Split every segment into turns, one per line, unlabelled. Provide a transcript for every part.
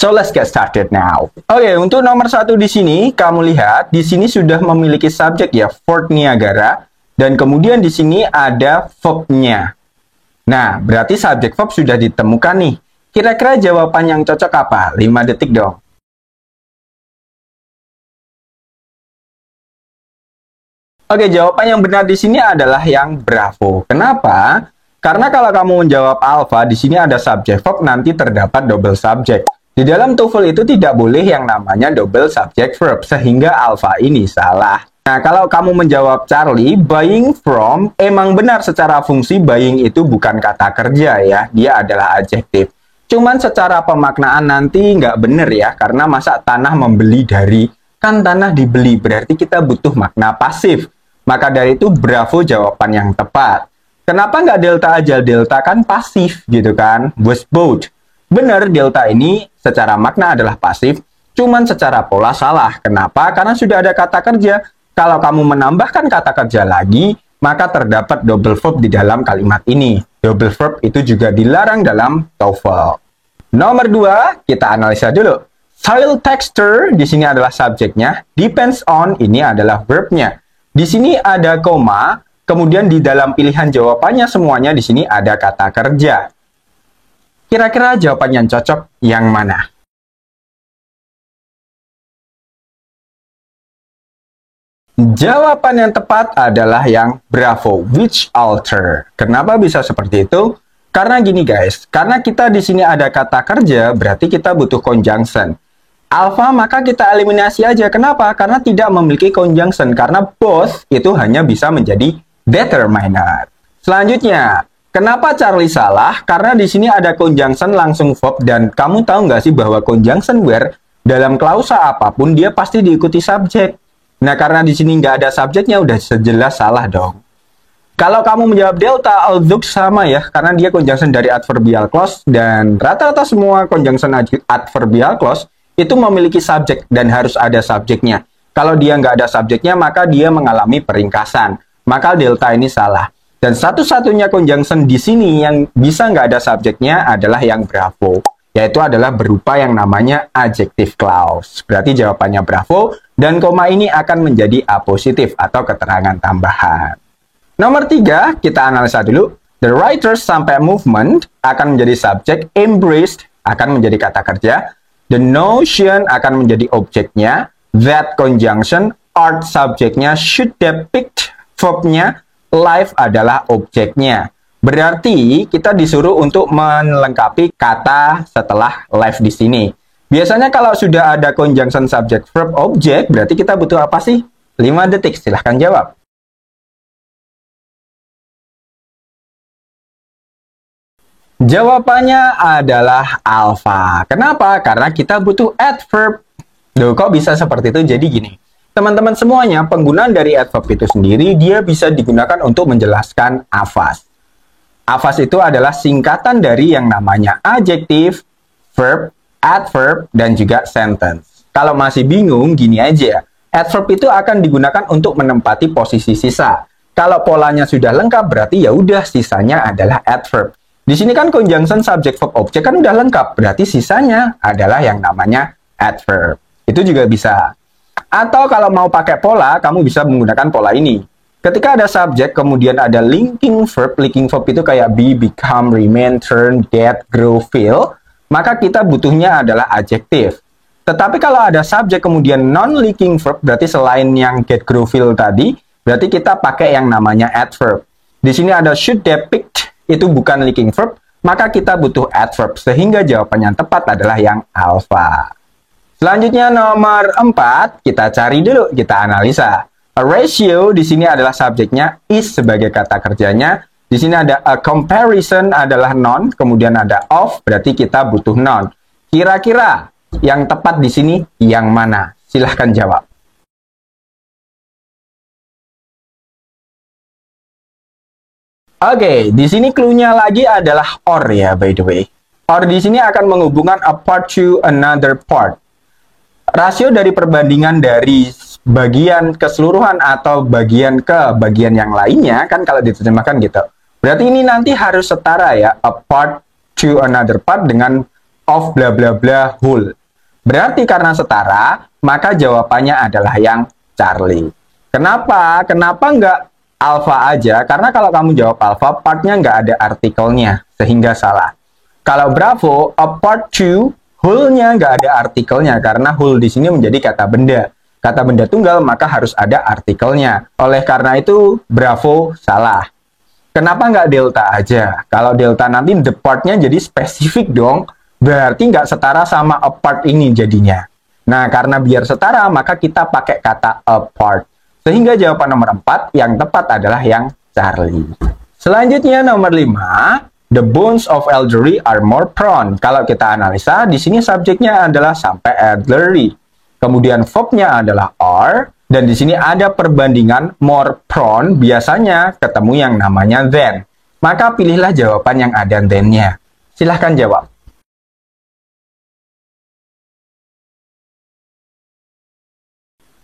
So let's get started now. Oke, untuk nomor 1 di sini, kamu lihat di sini sudah memiliki subjek ya, Fort Niagara, dan kemudian di sini ada verb-nya. Nah, berarti subjek verb sudah ditemukan nih. Kira-kira jawaban yang cocok apa? 5 detik dong. Oke, jawaban yang benar di sini adalah yang bravo. Kenapa? Karena kalau kamu menjawab alpha, di sini ada subject verb, nanti terdapat double subject. Di dalam TOEFL itu tidak boleh yang namanya double subject verb, sehingga alpha ini salah. Nah, kalau kamu menjawab Charlie, buying from, emang benar secara fungsi buying itu bukan kata kerja ya, dia adalah adjektif. Cuman secara pemaknaan nanti nggak bener ya, karena masa tanah membeli dari, kan tanah dibeli, berarti kita butuh makna pasif. Maka dari itu bravo jawaban yang tepat. Kenapa nggak delta aja? Delta kan pasif gitu kan. Was bought. Benar, delta ini secara makna adalah pasif, cuman secara pola salah. Kenapa? Karena sudah ada kata kerja. Kalau kamu menambahkan kata kerja lagi, maka terdapat double verb di dalam kalimat ini. Double verb itu juga dilarang dalam TOEFL. Nomor 2, kita analisa dulu. Soil texture, di sini adalah subjeknya. Depends on, ini adalah verbnya. Di sini ada koma, kemudian di dalam pilihan jawabannya semuanya di sini ada kata kerja. Kira-kira jawaban yang cocok yang mana? Jawaban yang tepat adalah yang bravo, which alter. Kenapa bisa seperti itu? Karena gini guys, karena kita di sini ada kata kerja, berarti kita butuh conjunction. Alpha maka kita eliminasi aja. Kenapa? Karena tidak memiliki conjunction. Karena both itu hanya bisa menjadi determiner. Selanjutnya, kenapa Charlie salah? Karena di sini ada conjunction langsung verb, dan kamu tahu nggak sih bahwa conjunction where dalam klausa apapun dia pasti diikuti subjek. Nah, karena di sini nggak ada subjeknya, udah sejelas salah dong. Kalau kamu menjawab delta, although sama ya, karena dia conjunction dari adverbial clause, dan rata-rata semua conjunction adverbial clause itu memiliki subjek dan harus ada subjeknya. Kalau dia nggak ada subjeknya, maka dia mengalami peringkasan. Maka delta ini salah. Dan satu-satunya conjunction di sini yang bisa nggak ada subjeknya adalah yang bravo, yaitu adalah berupa yang namanya adjective clause. Berarti jawabannya bravo, dan koma ini akan menjadi apositif atau keterangan tambahan. Nomor 3, kita analisa dulu. The writers sampai movement akan menjadi subjek, embraced akan menjadi kata kerja, the notion akan menjadi objeknya, that conjunction, art subjeknya, should depict verbnya, life adalah objeknya. Berarti kita disuruh untuk melengkapi kata setelah life di sini. Biasanya kalau sudah ada conjunction subject verb object, berarti kita butuh apa sih? 5 detik, silahkan jawab. Jawabannya adalah alpha. Kenapa? Karena kita butuh adverb. Loh, kok bisa seperti itu? Jadi gini, teman-teman semuanya, penggunaan dari adverb itu sendiri, dia bisa digunakan untuk menjelaskan afas. Afas itu adalah singkatan dari yang namanya adjective, verb, adverb, dan juga sentence. Kalau masih bingung, gini aja. Adverb itu akan digunakan untuk menempati posisi sisa. Kalau polanya sudah lengkap, berarti ya udah sisanya adalah adverb. Di sini kan conjunction subject verb object kan udah lengkap, berarti sisanya adalah yang namanya adverb. Itu juga bisa. Atau kalau mau pakai pola, kamu bisa menggunakan pola ini. Ketika ada subjek, kemudian ada linking verb itu kayak be, become, remain, turn, get, grow, feel, maka kita butuhnya adalah adjektif. Tetapi kalau ada subjek kemudian non-linking verb, berarti selain yang get, grow, feel tadi, berarti kita pakai yang namanya adverb. Di sini ada should depict, itu bukan linking verb, maka kita butuh adverb, sehingga jawaban yang tepat adalah yang alpha. Selanjutnya nomor 4, kita cari dulu, kita analisa. A ratio di sini adalah subjeknya, is sebagai kata kerjanya. Di sini ada a comparison adalah noun, kemudian ada of, berarti kita butuh noun. Kira-kira yang tepat di sini yang mana? Silahkan jawab. Oke, di sini clue-nya lagi adalah or ya, by the way. Or di sini akan menghubungkan a part to another part. Rasio dari perbandingan dari bagian keseluruhan atau bagian ke bagian yang lainnya, kan kalau diterjemahkan gitu. Berarti ini nanti harus setara ya, a part to another part dengan of bla bla bla whole. Berarti karena setara, maka jawabannya adalah yang Charlie. Kenapa? Kenapa nggak alpha aja? Karena kalau kamu jawab alpha, partnya nggak ada artikelnya, sehingga salah. Kalau Bravo, a part to, whole-nya nggak ada artikelnya, karena whole di sini menjadi kata benda. Kata benda tunggal, maka harus ada artikelnya. Oleh karena itu, Bravo salah. Kenapa nggak delta aja? Kalau delta nanti the part-nya jadi spesifik dong. Berarti nggak setara sama apart ini jadinya. Nah, karena biar setara, maka kita pakai kata apart. Sehingga jawaban nomor 4 yang tepat adalah yang Charlie. Selanjutnya nomor 5, the bones of elderly are more prone. Kalau kita analisa, di sini subjeknya adalah sampai elderly. Kemudian verb-nya adalah are, dan di sini ada perbandingan more prone, biasanya ketemu yang namanya than. Maka pilihlah jawaban yang ada than-nya. Silahkan jawab.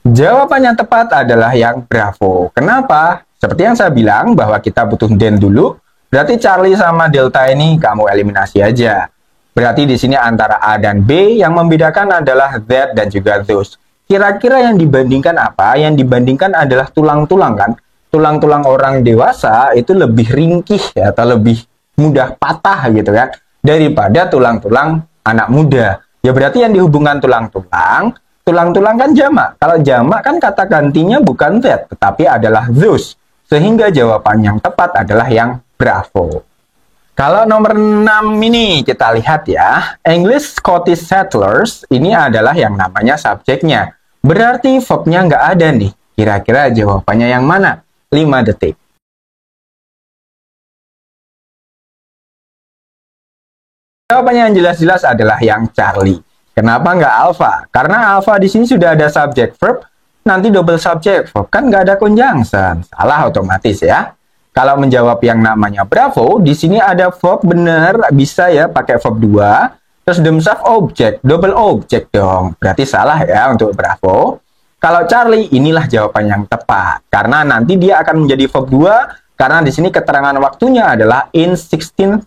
Jawaban yang tepat adalah yang Bravo. Kenapa? Seperti yang saya bilang bahwa kita butuh than dulu, berarti Charlie sama Delta ini kamu eliminasi aja. Berarti di sini antara A dan B yang membedakan adalah that dan juga those. Kira-kira yang dibandingkan apa? Yang dibandingkan adalah tulang-tulang kan? Tulang-tulang orang dewasa itu lebih ringkih ya, atau lebih mudah patah gitu kan, daripada tulang-tulang anak muda. Ya berarti yang dihubungkan tulang-tulang kan jamak. Kalau jamak kan kata gantinya bukan that, tetapi adalah those. Sehingga jawaban yang tepat adalah yang Bravo. Kalau nomor 6 ini kita lihat ya, English Scottish settlers ini adalah yang namanya subjeknya. Berarti verb-nya nggak ada nih. Kira-kira jawabannya yang mana? 5 detik. Jawabannya yang jelas-jelas adalah yang Charlie. Kenapa nggak alpha? Karena alpha di sini sudah ada subject verb, nanti double subject verb kan nggak ada conjunction. Salah otomatis ya. Kalau menjawab yang namanya Bravo, di sini ada verb bener, bisa ya pakai verb 2, terus themselves object, double object dong. Berarti salah ya untuk Bravo. Kalau Charlie, inilah jawaban yang tepat. Karena nanti dia akan menjadi verb 2, karena di sini keterangan waktunya adalah in 1613.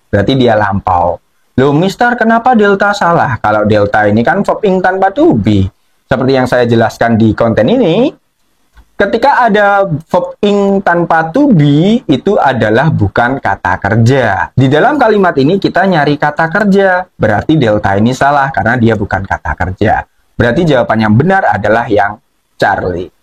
Berarti dia lampau. Loh, Mister, kenapa delta salah? Kalau delta ini kan verb ing tanpa to be. Seperti yang saya jelaskan di konten ini, ketika ada verb ing tanpa to be, itu adalah bukan kata kerja. Di dalam kalimat ini kita nyari kata kerja. Berarti delta ini salah karena dia bukan kata kerja. Berarti jawaban yang benar adalah yang Charlie.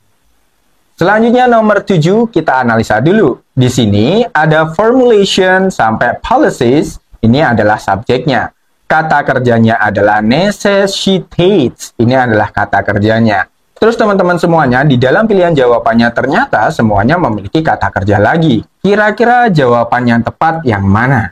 Selanjutnya nomor 7 kita analisa dulu. Di sini ada formulation sampai policies. Ini adalah subjeknya. Kata kerjanya adalah necessitates. Ini adalah kata kerjanya. Terus teman-teman semuanya, di dalam pilihan jawabannya ternyata semuanya memiliki kata kerja lagi. Kira-kira jawaban yang tepat yang mana?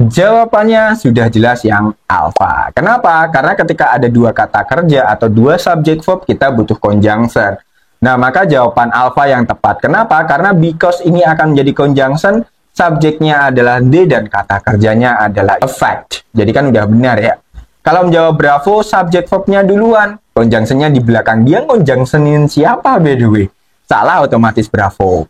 Jawabannya sudah jelas yang alpha. Kenapa? Karena ketika ada dua kata kerja atau dua subject verb, kita butuh conjunction. Nah, maka jawaban alpha yang tepat. Kenapa? Karena because ini akan menjadi conjunction, subjeknya adalah they dan kata kerjanya adalah effect. Jadi kan udah benar ya. Kalau menjawab Bravo, subject verb-nya duluan. Conjunction-nya di belakang. Dia conjunctionin siapa by the way? Salah otomatis Bravo.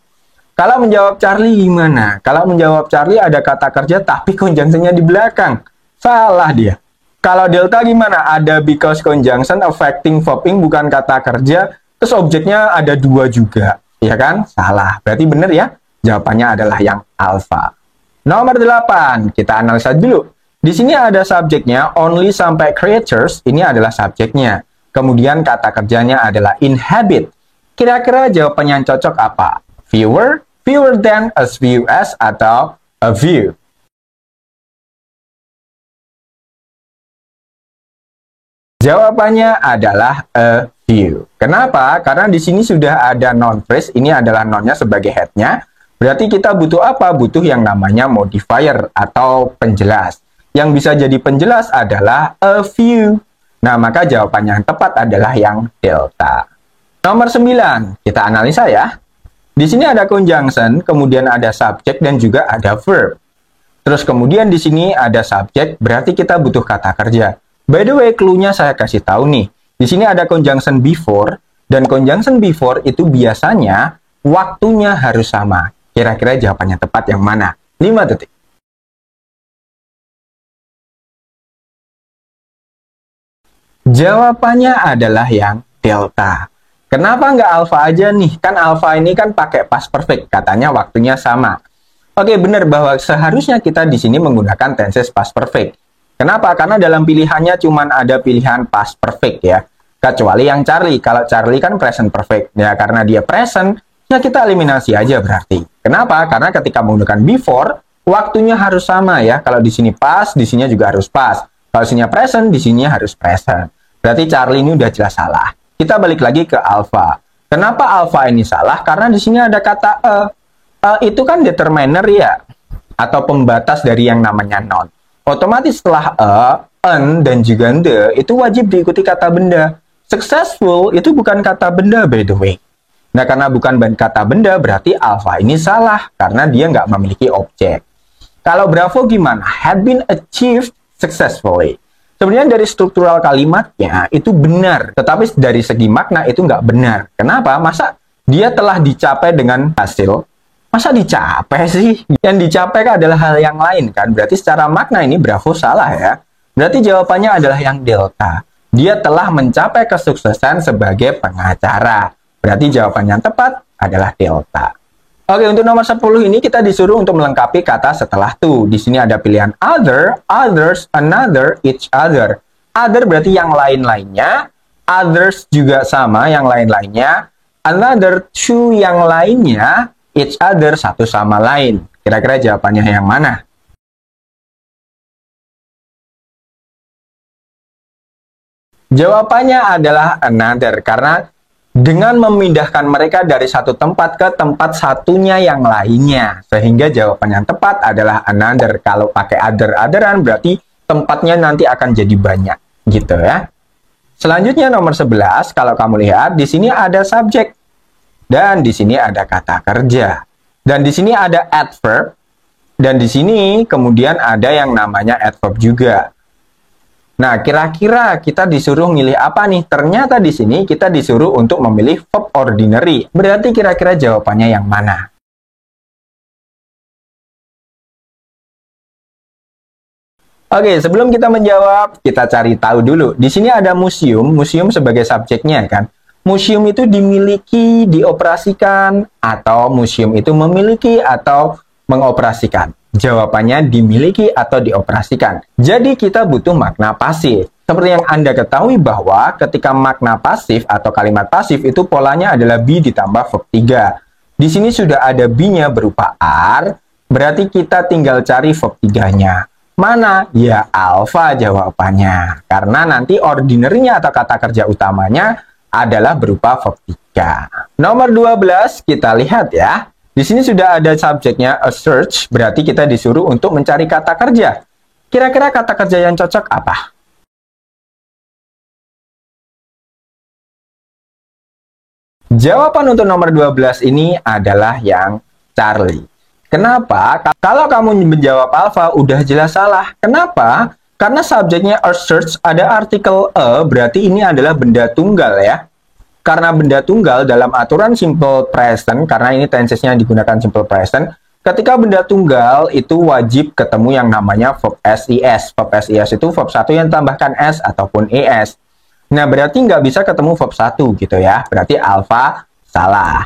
Kalau menjawab Charlie gimana? Kalau menjawab Charlie ada kata kerja tapi conjunction-nya di belakang. Salah dia. Kalau Delta gimana? Ada because conjunction affecting verb ing bukan kata kerja. Terus objeknya ada dua juga, ya kan? Salah. Berarti benar ya? Jawabannya adalah yang alpha. Nomor 8, kita analisa dulu. Di sini ada subjeknya, only sampai creatures, ini adalah subjeknya. Kemudian kata kerjanya adalah inhabit. Kira-kira jawabannya yang cocok apa? Fewer, fewer than, as few as, atau a few? Jawabannya adalah a few. Kenapa? Karena di sini sudah ada noun phrase, ini adalah nounnya sebagai head-nya. Berarti kita butuh apa? Butuh yang namanya modifier atau penjelas. Yang bisa jadi penjelas adalah a few. Nah, maka jawaban yang tepat adalah yang delta. Nomor 9, kita analisa ya. Di sini ada conjunction, kemudian ada subject dan juga ada verb. Terus kemudian di sini ada subject, berarti kita butuh kata kerja. By the way, clue-nya saya kasih tahu nih. Di sini ada conjunction before, dan conjunction before itu biasanya waktunya harus sama. Kira-kira jawabannya tepat yang mana? 5 detik. Jawabannya adalah yang delta. Kenapa nggak alpha aja nih? Kan alpha ini kan pakai past perfect, katanya waktunya sama. Oke, benar bahwa seharusnya kita di sini menggunakan tenses past perfect. Kenapa? Karena dalam pilihannya cuma ada pilihan past perfect ya. Kecuali yang Charlie. Kalau Charlie kan present perfect. Ya, karena dia present, ya kita eliminasi aja berarti. Kenapa? Karena ketika menggunakan before, waktunya harus sama ya. Kalau di sini past, di sini juga harus past. Kalau sini present, di sini harus present. Berarti Charlie ini udah jelas salah. Kita balik lagi ke alpha. Kenapa alpha ini salah? Karena di sini ada kata itu kan determiner ya, atau pembatas dari yang namanya non. Otomatis setelah an, dan juga the, itu wajib diikuti kata benda. Successful itu bukan kata benda by the way. Nah, karena bukan kata benda, berarti alpha ini salah, karena dia nggak memiliki objek. Kalau Bravo gimana? Had been achieved successfully. Sebenarnya dari struktural kalimatnya itu benar, tetapi dari segi makna itu nggak benar. Kenapa? Masa dia telah dicapai dengan hasil? Masa dicapai sih? Yang dicapai adalah hal yang lain kan? Berarti secara makna ini Bravo salah ya. Berarti jawabannya adalah yang delta. Dia telah mencapai kesuksesan sebagai pengacara. Berarti jawaban yang tepat adalah delta. Oke, untuk nomor 10 ini kita disuruh untuk melengkapi kata setelah to. Di sini ada pilihan other, others, another, each other. Other berarti yang lain-lainnya. Others juga sama, yang lain-lainnya. Another, two yang lainnya. Each other, satu sama lain. Kira-kira jawabannya yang mana? Jawabannya adalah another, karena dengan memindahkan mereka dari satu tempat ke tempat satunya yang lainnya. Sehingga jawaban yang tepat adalah another. Kalau pakai other-otheran berarti tempatnya nanti akan jadi banyak. Gitu ya. Selanjutnya nomor 11, kalau kamu lihat di sini ada subjek. Dan di sini ada kata kerja. Dan di sini ada adverb. Dan di sini kemudian ada yang namanya adverb juga. Nah, kira-kira kita disuruh milih apa nih? Ternyata di sini kita disuruh untuk memilih verb ordinary. Berarti kira-kira jawabannya yang mana? Oke, sebelum kita menjawab, kita cari tahu dulu. Di sini ada museum, museum sebagai subjeknya kan. Museum itu dimiliki, dioperasikan, atau museum itu memiliki atau mengoperasikan. Jawabannya dimiliki atau dioperasikan. Jadi kita butuh makna pasif. Seperti yang Anda ketahui bahwa ketika makna pasif atau kalimat pasif itu polanya adalah be ditambah verb 3. Di sini sudah ada be-nya berupa are, berarti kita tinggal cari verb 3-nya. Mana? Ya alpha jawabannya. Karena nanti ordinary-nya atau kata kerja utamanya adalah berupa verb 3. Nomor 12 kita lihat ya. Di sini sudah ada subjeknya a search, berarti kita disuruh untuk mencari kata kerja. Kira-kira kata kerja yang cocok apa? Jawaban untuk nomor 12 ini adalah yang Charlie. Kenapa? Kalau kamu menjawab alpha udah jelas salah. Kenapa? Karena subjeknya a search ada artikel a, berarti ini adalah benda tunggal ya. Karena benda tunggal dalam aturan simple present, karena ini tensesnya digunakan simple present, ketika benda tunggal itu wajib ketemu yang namanya verb SIS. Verb SIS itu verb 1 yang tambahkan S ataupun ES. Nah, berarti nggak bisa ketemu verb 1 gitu ya. Berarti alpha salah.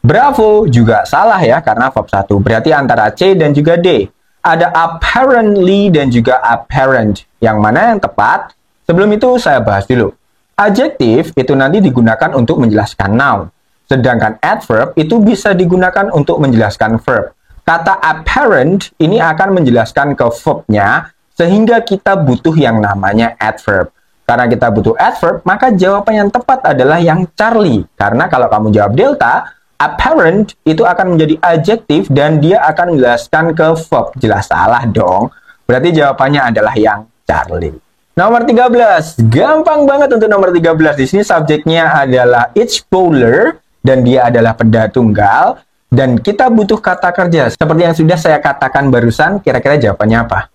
Bravo juga salah ya, karena verb 1. Berarti antara C dan juga D. Ada apparently dan juga apparent. Yang mana yang tepat? Sebelum itu saya bahas dulu. Adjektif itu nanti digunakan untuk menjelaskan noun. Sedangkan adverb itu bisa digunakan untuk menjelaskan verb. Kata apparent ini akan menjelaskan ke verb-nya, sehingga kita butuh yang namanya adverb. Karena kita butuh adverb, maka jawaban yang tepat adalah yang Charlie. Karena kalau kamu jawab delta, apparent itu akan menjadi adjektif dan dia akan menjelaskan ke verb. Jelas salah dong. Berarti jawabannya adalah yang Charlie. Nomor 13, gampang banget untuk nomor 13. Di sini subjeknya adalah each bowler dan dia adalah benda tunggal dan kita butuh kata kerja. Seperti yang sudah saya katakan barusan, kira-kira jawabannya apa?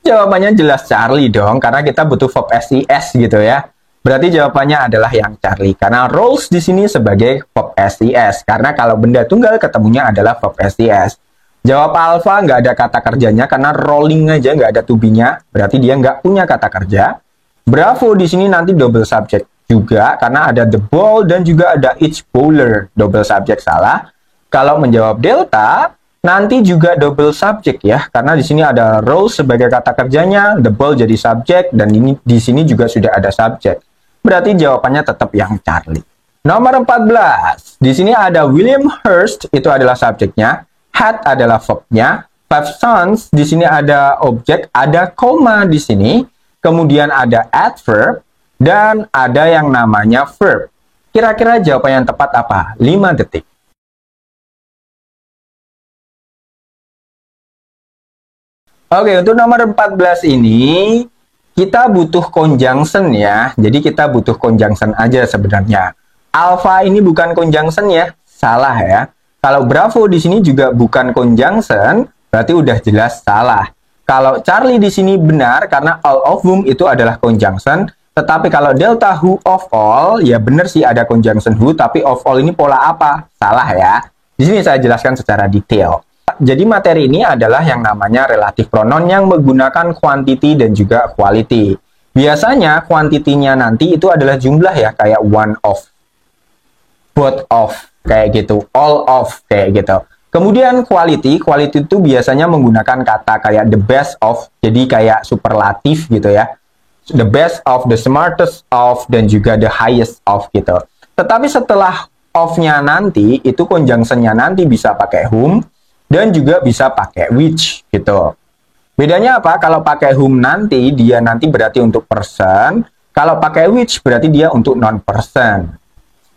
Jawabannya jelas Charlie dong, karena kita butuh verb SIS gitu ya. Berarti jawabannya adalah yang Charlie. Karena roles di sini sebagai verb STS. Karena kalau benda tunggal ketemunya adalah verb STS. Jawab alpha nggak ada kata kerjanya karena rolling aja nggak ada to be-nya. Berarti dia nggak punya kata kerja. Bravo di sini nanti double subject juga karena ada the ball dan juga ada each bowler. Double subject salah. Kalau menjawab delta nanti juga double subject ya, karena di sini ada role sebagai kata kerjanya, the ball jadi subject, dan ini di sini juga sudah ada subject. Berarti jawabannya tetap yang Charlie. Nomor 14. Di sini ada William Hearst, itu adalah subjeknya, had adalah verbnya, five sons, di sini ada objek, ada koma di sini, kemudian ada adverb, dan ada yang namanya verb. Kira-kira jawaban yang tepat apa? 5 detik. Oke, untuk nomor 14 ini, kita butuh conjunction ya. Jadi kita butuh conjunction aja sebenarnya. Alpha ini bukan conjunction ya, salah ya. Kalau Bravo di sini juga bukan conjunction, berarti udah jelas salah. Kalau Charlie di sini benar, karena all of whom itu adalah conjunction. Tetapi kalau Delta who of all, ya benar sih ada conjunction who, tapi of all ini pola apa? Salah ya. Di sini saya jelaskan secara detail. Jadi materi ini adalah yang namanya relative pronoun yang menggunakan quantity dan juga quality. Biasanya quantity-nya nanti itu adalah jumlah ya, kayak one of, both of, kayak gitu, all of, kayak gitu. Kemudian quality itu biasanya menggunakan kata kayak the best of, jadi kayak superlatif gitu ya. The best of, the smartest of, dan juga the highest of gitu. Tetapi setelah of-nya nanti, itu conjunction-nya nanti bisa pakai whom, dan juga bisa pakai which gitu. Bedanya apa? Kalau pakai whom nanti, dia nanti berarti untuk person. Kalau pakai which berarti dia untuk non-person.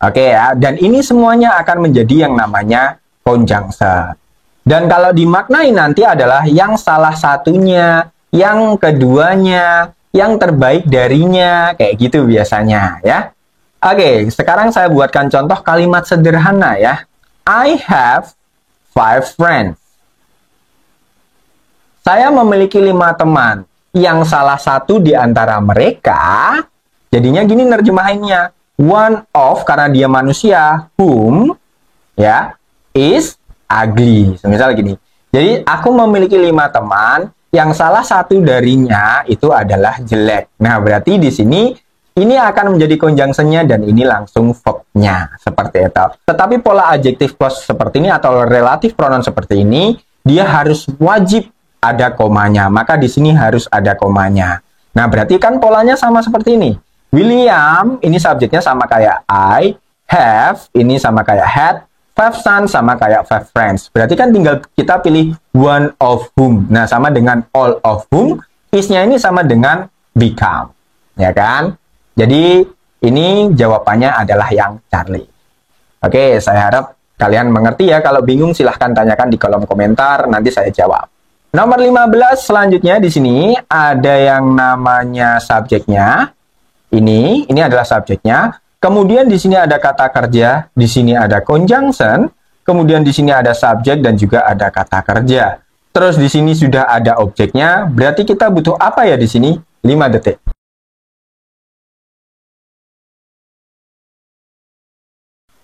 Oke ya, dan ini semuanya akan menjadi yang namanya conjunction. Dan kalau dimaknai nanti adalah yang salah satunya, yang keduanya, yang terbaik darinya, kayak gitu biasanya ya. Oke, sekarang saya buatkan contoh kalimat sederhana ya. I have 5 friends. Saya memiliki 5 teman. Yang salah satu di antara mereka, jadinya gini nerjemahinnya. One of, karena dia manusia, whom, ya, is ugly. Misal gini. Jadi, aku memiliki 5 teman, yang salah satu darinya itu adalah jelek. Nah, berarti di sini ini akan menjadi conjunction-nya dan ini langsung verb-nya seperti itu. Tetapi pola adjective clause seperti ini atau relative pronoun seperti ini, dia harus wajib ada komanya. Maka di sini harus ada komanya. Nah, berarti kan polanya sama seperti ini. William, ini subjeknya sama kayak I, have, ini sama kayak had, 5 sons sama kayak 5 friends. Berarti kan tinggal kita pilih one of whom. Nah, sama dengan all of whom, is-nya ini sama dengan become. Ya kan? Jadi, ini jawabannya adalah yang Charlie. Oke, saya harap kalian mengerti ya. Kalau bingung, silahkan tanyakan di kolom komentar. Nanti saya jawab. Nomor 15, selanjutnya di sini ada yang namanya subjeknya. Ini adalah subjeknya. Kemudian di sini ada kata kerja. Di sini ada conjunction. Kemudian di sini ada subjek dan juga ada kata kerja. Terus di sini sudah ada objeknya. Berarti kita butuh apa ya di sini? 5 detik.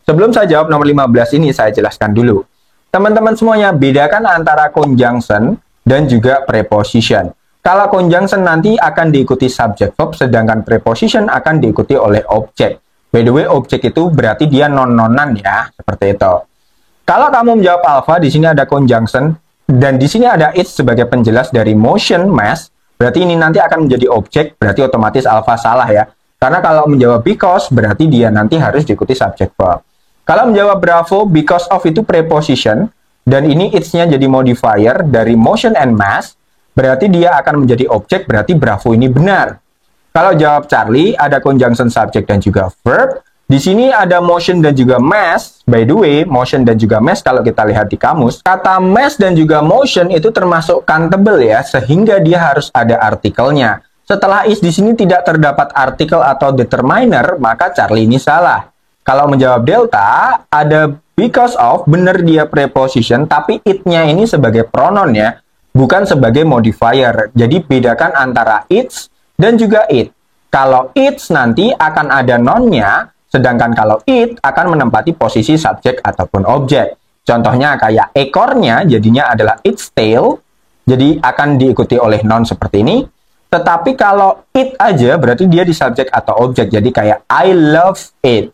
Sebelum saya jawab nomor 15 ini, saya jelaskan dulu. Teman-teman semuanya, bedakan antara conjunction dan juga preposition. Kalau conjunction nanti akan diikuti subject verb, sedangkan preposition akan diikuti oleh objek. By the way, objek itu berarti dia non-nonan ya, seperti itu. Kalau kamu menjawab alpha, di sini ada conjunction, dan di sini ada it sebagai penjelas dari motion mass, berarti ini nanti akan menjadi objek, berarti otomatis alpha salah ya. Karena kalau menjawab because, berarti dia nanti harus diikuti subject verb. Kalau menjawab bravo, because of itu preposition, dan ini it's-nya jadi modifier dari motion and mass, berarti dia akan menjadi objek, berarti bravo ini benar. Kalau jawab Charlie, ada conjunction subject dan juga verb. Di sini ada motion dan juga mass. By the way, motion dan juga mass kalau kita lihat di kamus, kata mass dan juga motion itu termasuk countable ya, sehingga dia harus ada artikelnya. Setelah is di sini tidak terdapat artikel atau determiner, maka Charlie ini salah. Kalau menjawab delta, ada because of, benar dia preposition, tapi it-nya ini sebagai pronoun ya, bukan sebagai modifier. Jadi bedakan antara it's dan juga it. Kalau its nanti akan ada nonnya, sedangkan kalau it akan menempati posisi subjek ataupun objek. Contohnya kayak ekornya jadinya adalah its tail, jadi akan diikuti oleh non seperti ini. Tetapi kalau it aja berarti dia di subjek atau objek, jadi kayak I love it.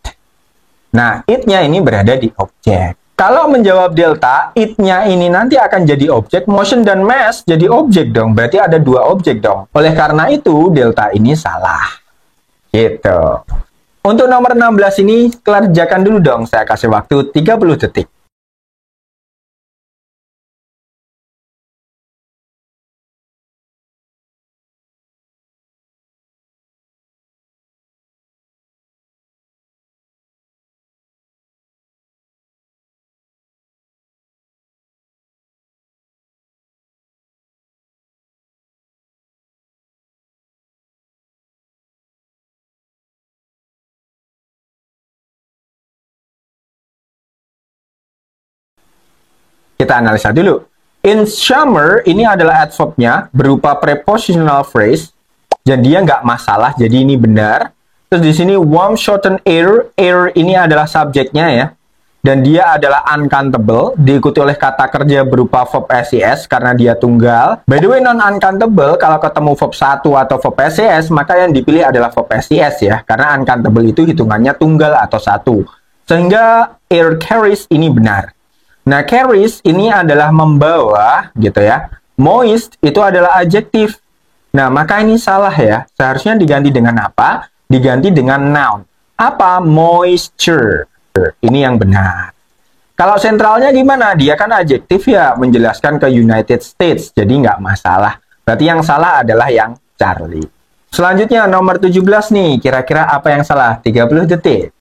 Nah, it-nya ini berada di objek. Kalau menjawab delta, it-nya ini nanti akan jadi objek, motion dan mass jadi objek dong. Berarti ada dua objek dong. Oleh karena itu, delta ini salah. Gitu. Untuk nomor 16 ini, kerjakan dulu dong. Saya kasih waktu 30 detik. Kita analisa dulu. In summer, ini adalah adverb-nya berupa prepositional phrase. Dan dia nggak masalah, jadi ini benar. Terus di sini warm, shorten air. Air ini adalah subjeknya ya. Dan dia adalah uncountable, diikuti oleh kata kerja berupa verb SES karena dia tunggal. By the way, non-uncountable, kalau ketemu verb 1 atau verb SES, maka yang dipilih adalah verb SES ya. Karena uncountable itu hitungannya tunggal atau satu. Sehingga air carries ini benar. Nah, carries ini adalah membawa, gitu ya. Moist itu adalah adjektif. Nah, maka ini salah ya. Seharusnya diganti dengan apa? Diganti dengan noun. Apa? Moisture. Ini yang benar. Kalau sentralnya gimana? Dia kan adjektif ya, menjelaskan ke United States. Jadi nggak masalah. Berarti yang salah adalah yang Charlie. Selanjutnya, nomor 17 nih. Kira-kira apa yang salah? 30 detik.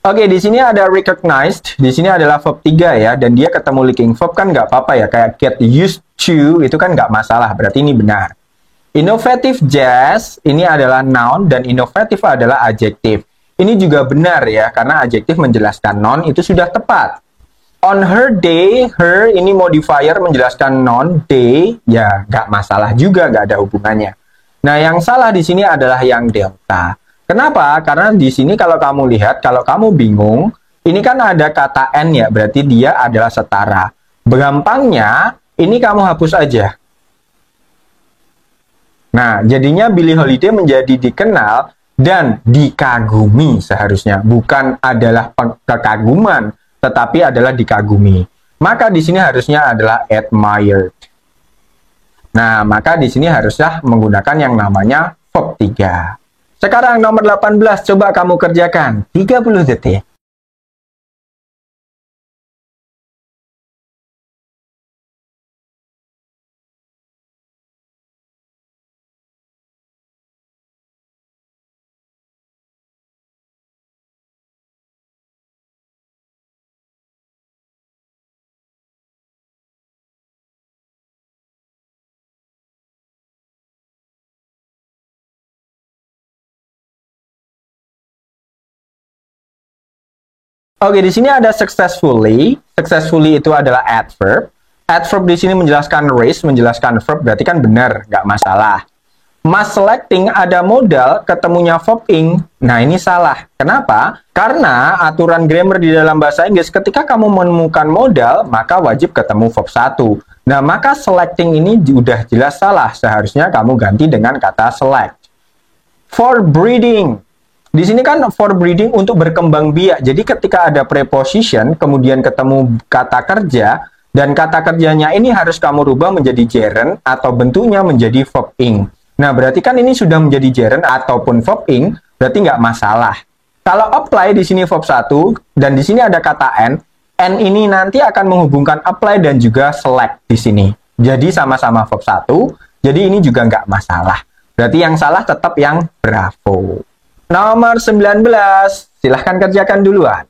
Oke, di sini ada recognized, di sini adalah verb 3 ya, dan dia ketemu linking verb kan nggak apa-apa ya, kayak get used to, itu kan nggak masalah, berarti ini benar. Innovative jazz, ini adalah noun, dan innovative adalah adjektif. Ini juga benar ya, karena adjektif menjelaskan noun itu sudah tepat. On her day, her ini modifier menjelaskan noun, day, ya nggak masalah juga, nggak ada hubungannya. Nah, yang salah di sini adalah yang delta. Kenapa? Karena di sini kalau kamu lihat, kalau kamu bingung, ini kan ada kata N ya, berarti dia adalah setara. Gampangnya, ini kamu hapus aja. Nah, jadinya Billie Holiday menjadi dikenal dan dikagumi seharusnya. Bukan adalah kekaguman, tetapi adalah dikagumi. Maka di sini harusnya adalah admired. Nah, maka di sini harusnya menggunakan yang namanya verb 3. Sekarang nomor 18, coba kamu kerjakan. 30 detik. Oke, di sini ada successfully. Successfully itu adalah adverb. Adverb di sini menjelaskan race, menjelaskan verb, berarti kan benar, nggak masalah. Must selecting ada modal, ketemunya verb ing. Nah, ini salah. Kenapa? Karena aturan grammar di dalam bahasa Inggris, ketika kamu menemukan modal, maka wajib ketemu verb 1. Nah, maka selecting ini udah jelas salah. Seharusnya kamu ganti dengan kata select. For breeding. Di sini kan for breeding untuk berkembang biak. Jadi ketika ada preposition, kemudian ketemu kata kerja, dan kata kerjanya ini harus kamu rubah menjadi gerund atau bentuknya menjadi verb ing. Nah, berarti kan ini sudah menjadi gerund ataupun verb ing, berarti nggak masalah. Kalau apply di sini verb 1, dan di sini ada kata n ini nanti akan menghubungkan apply dan juga select di sini. Jadi sama-sama verb 1, jadi ini juga nggak masalah. Berarti yang salah tetap yang Bravo. Nomor 19, silahkan kerjakan duluan.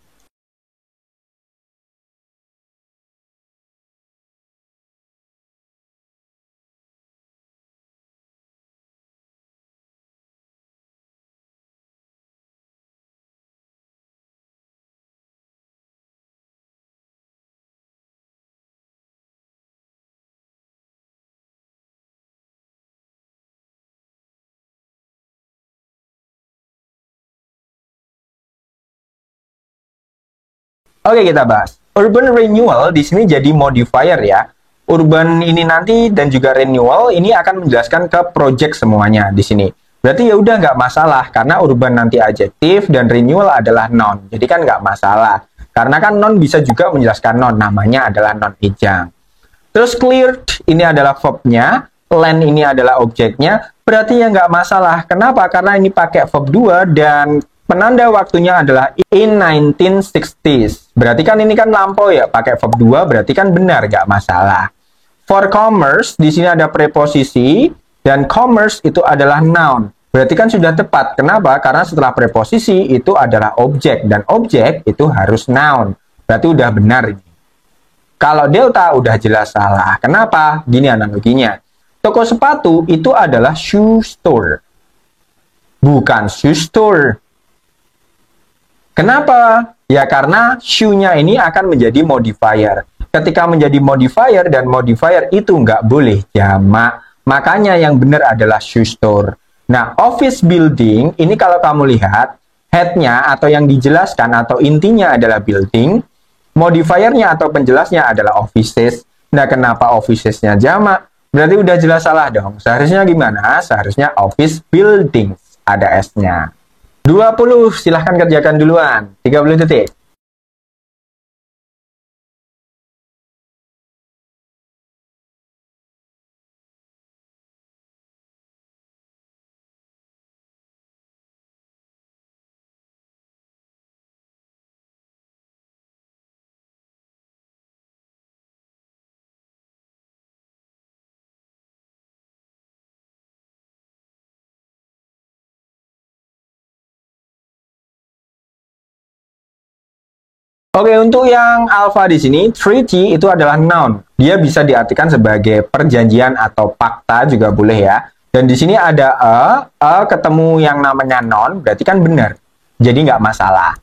Oke, kita bahas. Urban renewal di sini jadi modifier ya. Urban ini nanti dan juga renewal ini akan menjelaskan ke project semuanya di sini. Berarti ya udah nggak masalah karena urban nanti adjektif dan renewal adalah noun. Jadi kan nggak masalah. Karena kan noun bisa juga menjelaskan noun, namanya adalah noun ejang. Terus cleared ini adalah verb-nya, land ini adalah objeknya. Berarti ya nggak masalah. Kenapa? Karena ini pakai verb 2 dan penanda waktunya adalah in 1960s. Berarti kan ini kan lampau ya, pakai verb 2 berarti kan benar, nggak masalah. For commerce, di sini ada preposisi, dan commerce itu adalah noun. Berarti kan sudah tepat. Kenapa? Karena setelah preposisi itu adalah objek, dan objek itu harus noun. Berarti udah benar ini. Kalau delta udah jelas salah. Kenapa? Gini analoginya. Toko sepatu itu adalah shoe store. Bukan shoe store. Kenapa? Ya karena shoe-nya ini akan menjadi modifier. Ketika menjadi modifier dan modifier itu nggak boleh jamak. Makanya yang benar adalah shoe store. Nah, office building ini kalau kamu lihat, head-nya atau yang dijelaskan atau intinya adalah building, modifiernya atau penjelasnya adalah offices. Nah, kenapa offices-nya jamak? Berarti udah jelas salah dong. Seharusnya gimana? Seharusnya office buildings. Ada S-nya. 20, silahkan kerjakan duluan. 30 detik. Oke, untuk yang alpha di sini, treaty itu adalah noun. Dia bisa diartikan sebagai perjanjian atau fakta juga boleh ya. Dan di sini ada ketemu yang namanya noun, berarti kan benar. Jadi nggak masalah.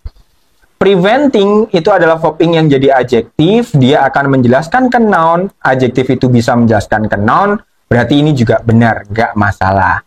Preventing itu adalah verbing yang jadi adjektif, dia akan menjelaskan ke noun, adjektif itu bisa menjelaskan ke noun, berarti ini juga benar, nggak masalah.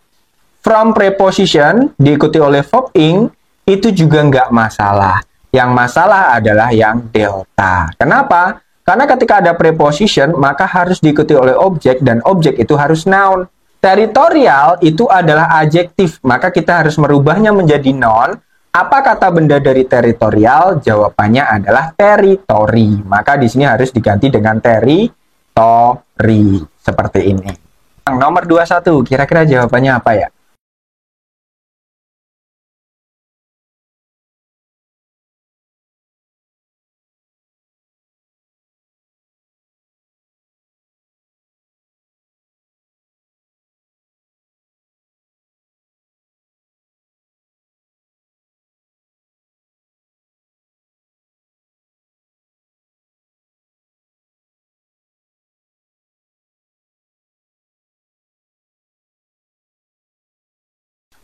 From preposition diikuti oleh verbing, itu juga nggak masalah. Yang masalah adalah yang delta. Kenapa? Karena ketika ada preposition, maka harus diikuti oleh objek, dan objek itu harus noun. Territorial itu adalah adjektif, maka kita harus merubahnya menjadi noun. Apa kata benda dari territorial? Jawabannya adalah territory. Maka di sini harus diganti dengan territory. Seperti ini. Nomor 21, kira-kira jawabannya apa ya?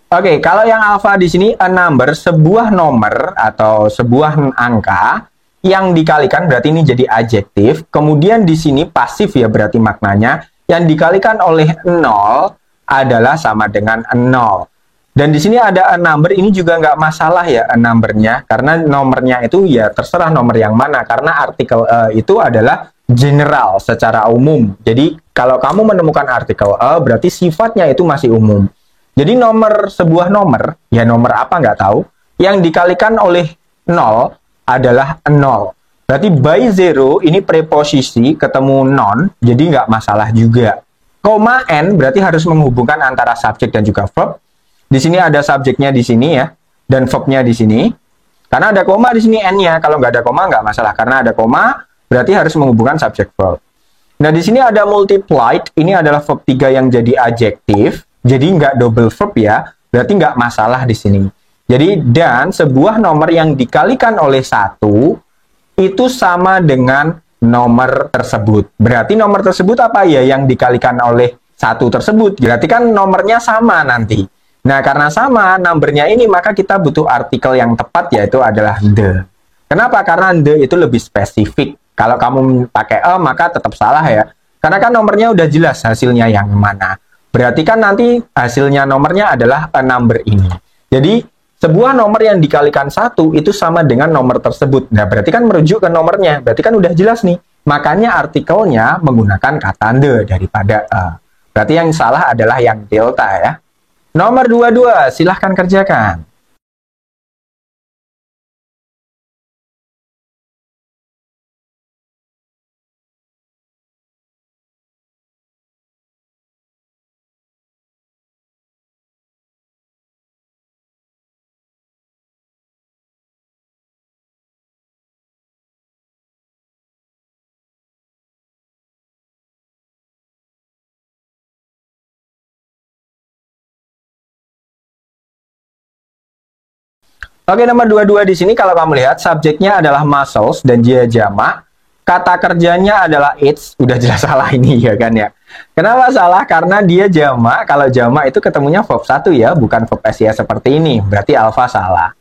Oke, kalau yang alpha di sini a number, sebuah nomor atau sebuah angka yang dikalikan berarti ini jadi adjektif. Kemudian di sini pasif ya berarti maknanya yang dikalikan oleh 0 adalah sama dengan 0. Dan di sini ada a number, ini juga nggak masalah ya a numbernya, karena nomornya itu ya terserah nomor yang mana, karena artikel itu adalah general secara umum. Jadi kalau kamu menemukan artikel berarti sifatnya itu masih umum. Jadi nomor, sebuah nomor, ya nomor apa nggak tahu, yang dikalikan oleh 0 adalah 0. Berarti by 0 ini preposisi ketemu non, jadi nggak masalah juga. Koma n berarti harus menghubungkan antara subjek dan juga verb. Di sini ada subjeknya di sini ya, dan verbnya di sini. Karena ada koma di sini n-nya, kalau nggak ada koma nggak masalah. Karena ada koma berarti harus menghubungkan subjek verb. Nah di sini ada multiplied, ini adalah verb 3 yang jadi adjektif. jadi nggak double verb ya, berarti nggak masalah di sini. Jadi, dan sebuah nomor yang dikalikan oleh 1 itu sama dengan nomor tersebut. Berarti nomor tersebut apa ya yang dikalikan oleh 1 tersebut? Berarti kan nomornya sama nanti. Nah, karena sama numbernya ini, maka kita butuh artikel yang tepat, yaitu adalah the. Kenapa? Karena the itu lebih spesifik. Kalau kamu pakai a, maka tetap salah ya. Karena kan nomornya udah jelas hasilnya yang mana. Berarti kan nanti hasilnya nomornya adalah a number ini. Jadi, sebuah nomor yang dikalikan 1 itu sama dengan nomor tersebut. Nah, berarti kan merujuk ke nomornya. Berarti kan udah jelas nih. Makanya artikelnya menggunakan kata the daripada a. Berarti yang salah adalah yang delta ya. Nomor 22, silahkan kerjakan. Oke, nomor 22 di sini kalau kamu lihat subjeknya adalah muscles dan dia jamak. Kata kerjanya adalah eats. Udah jelas salah ini ya kan ya. Kenapa salah? Karena dia jamak. Kalau jamak itu ketemunya verb 1 ya, bukan verb SIA seperti ini. Berarti alpha salah.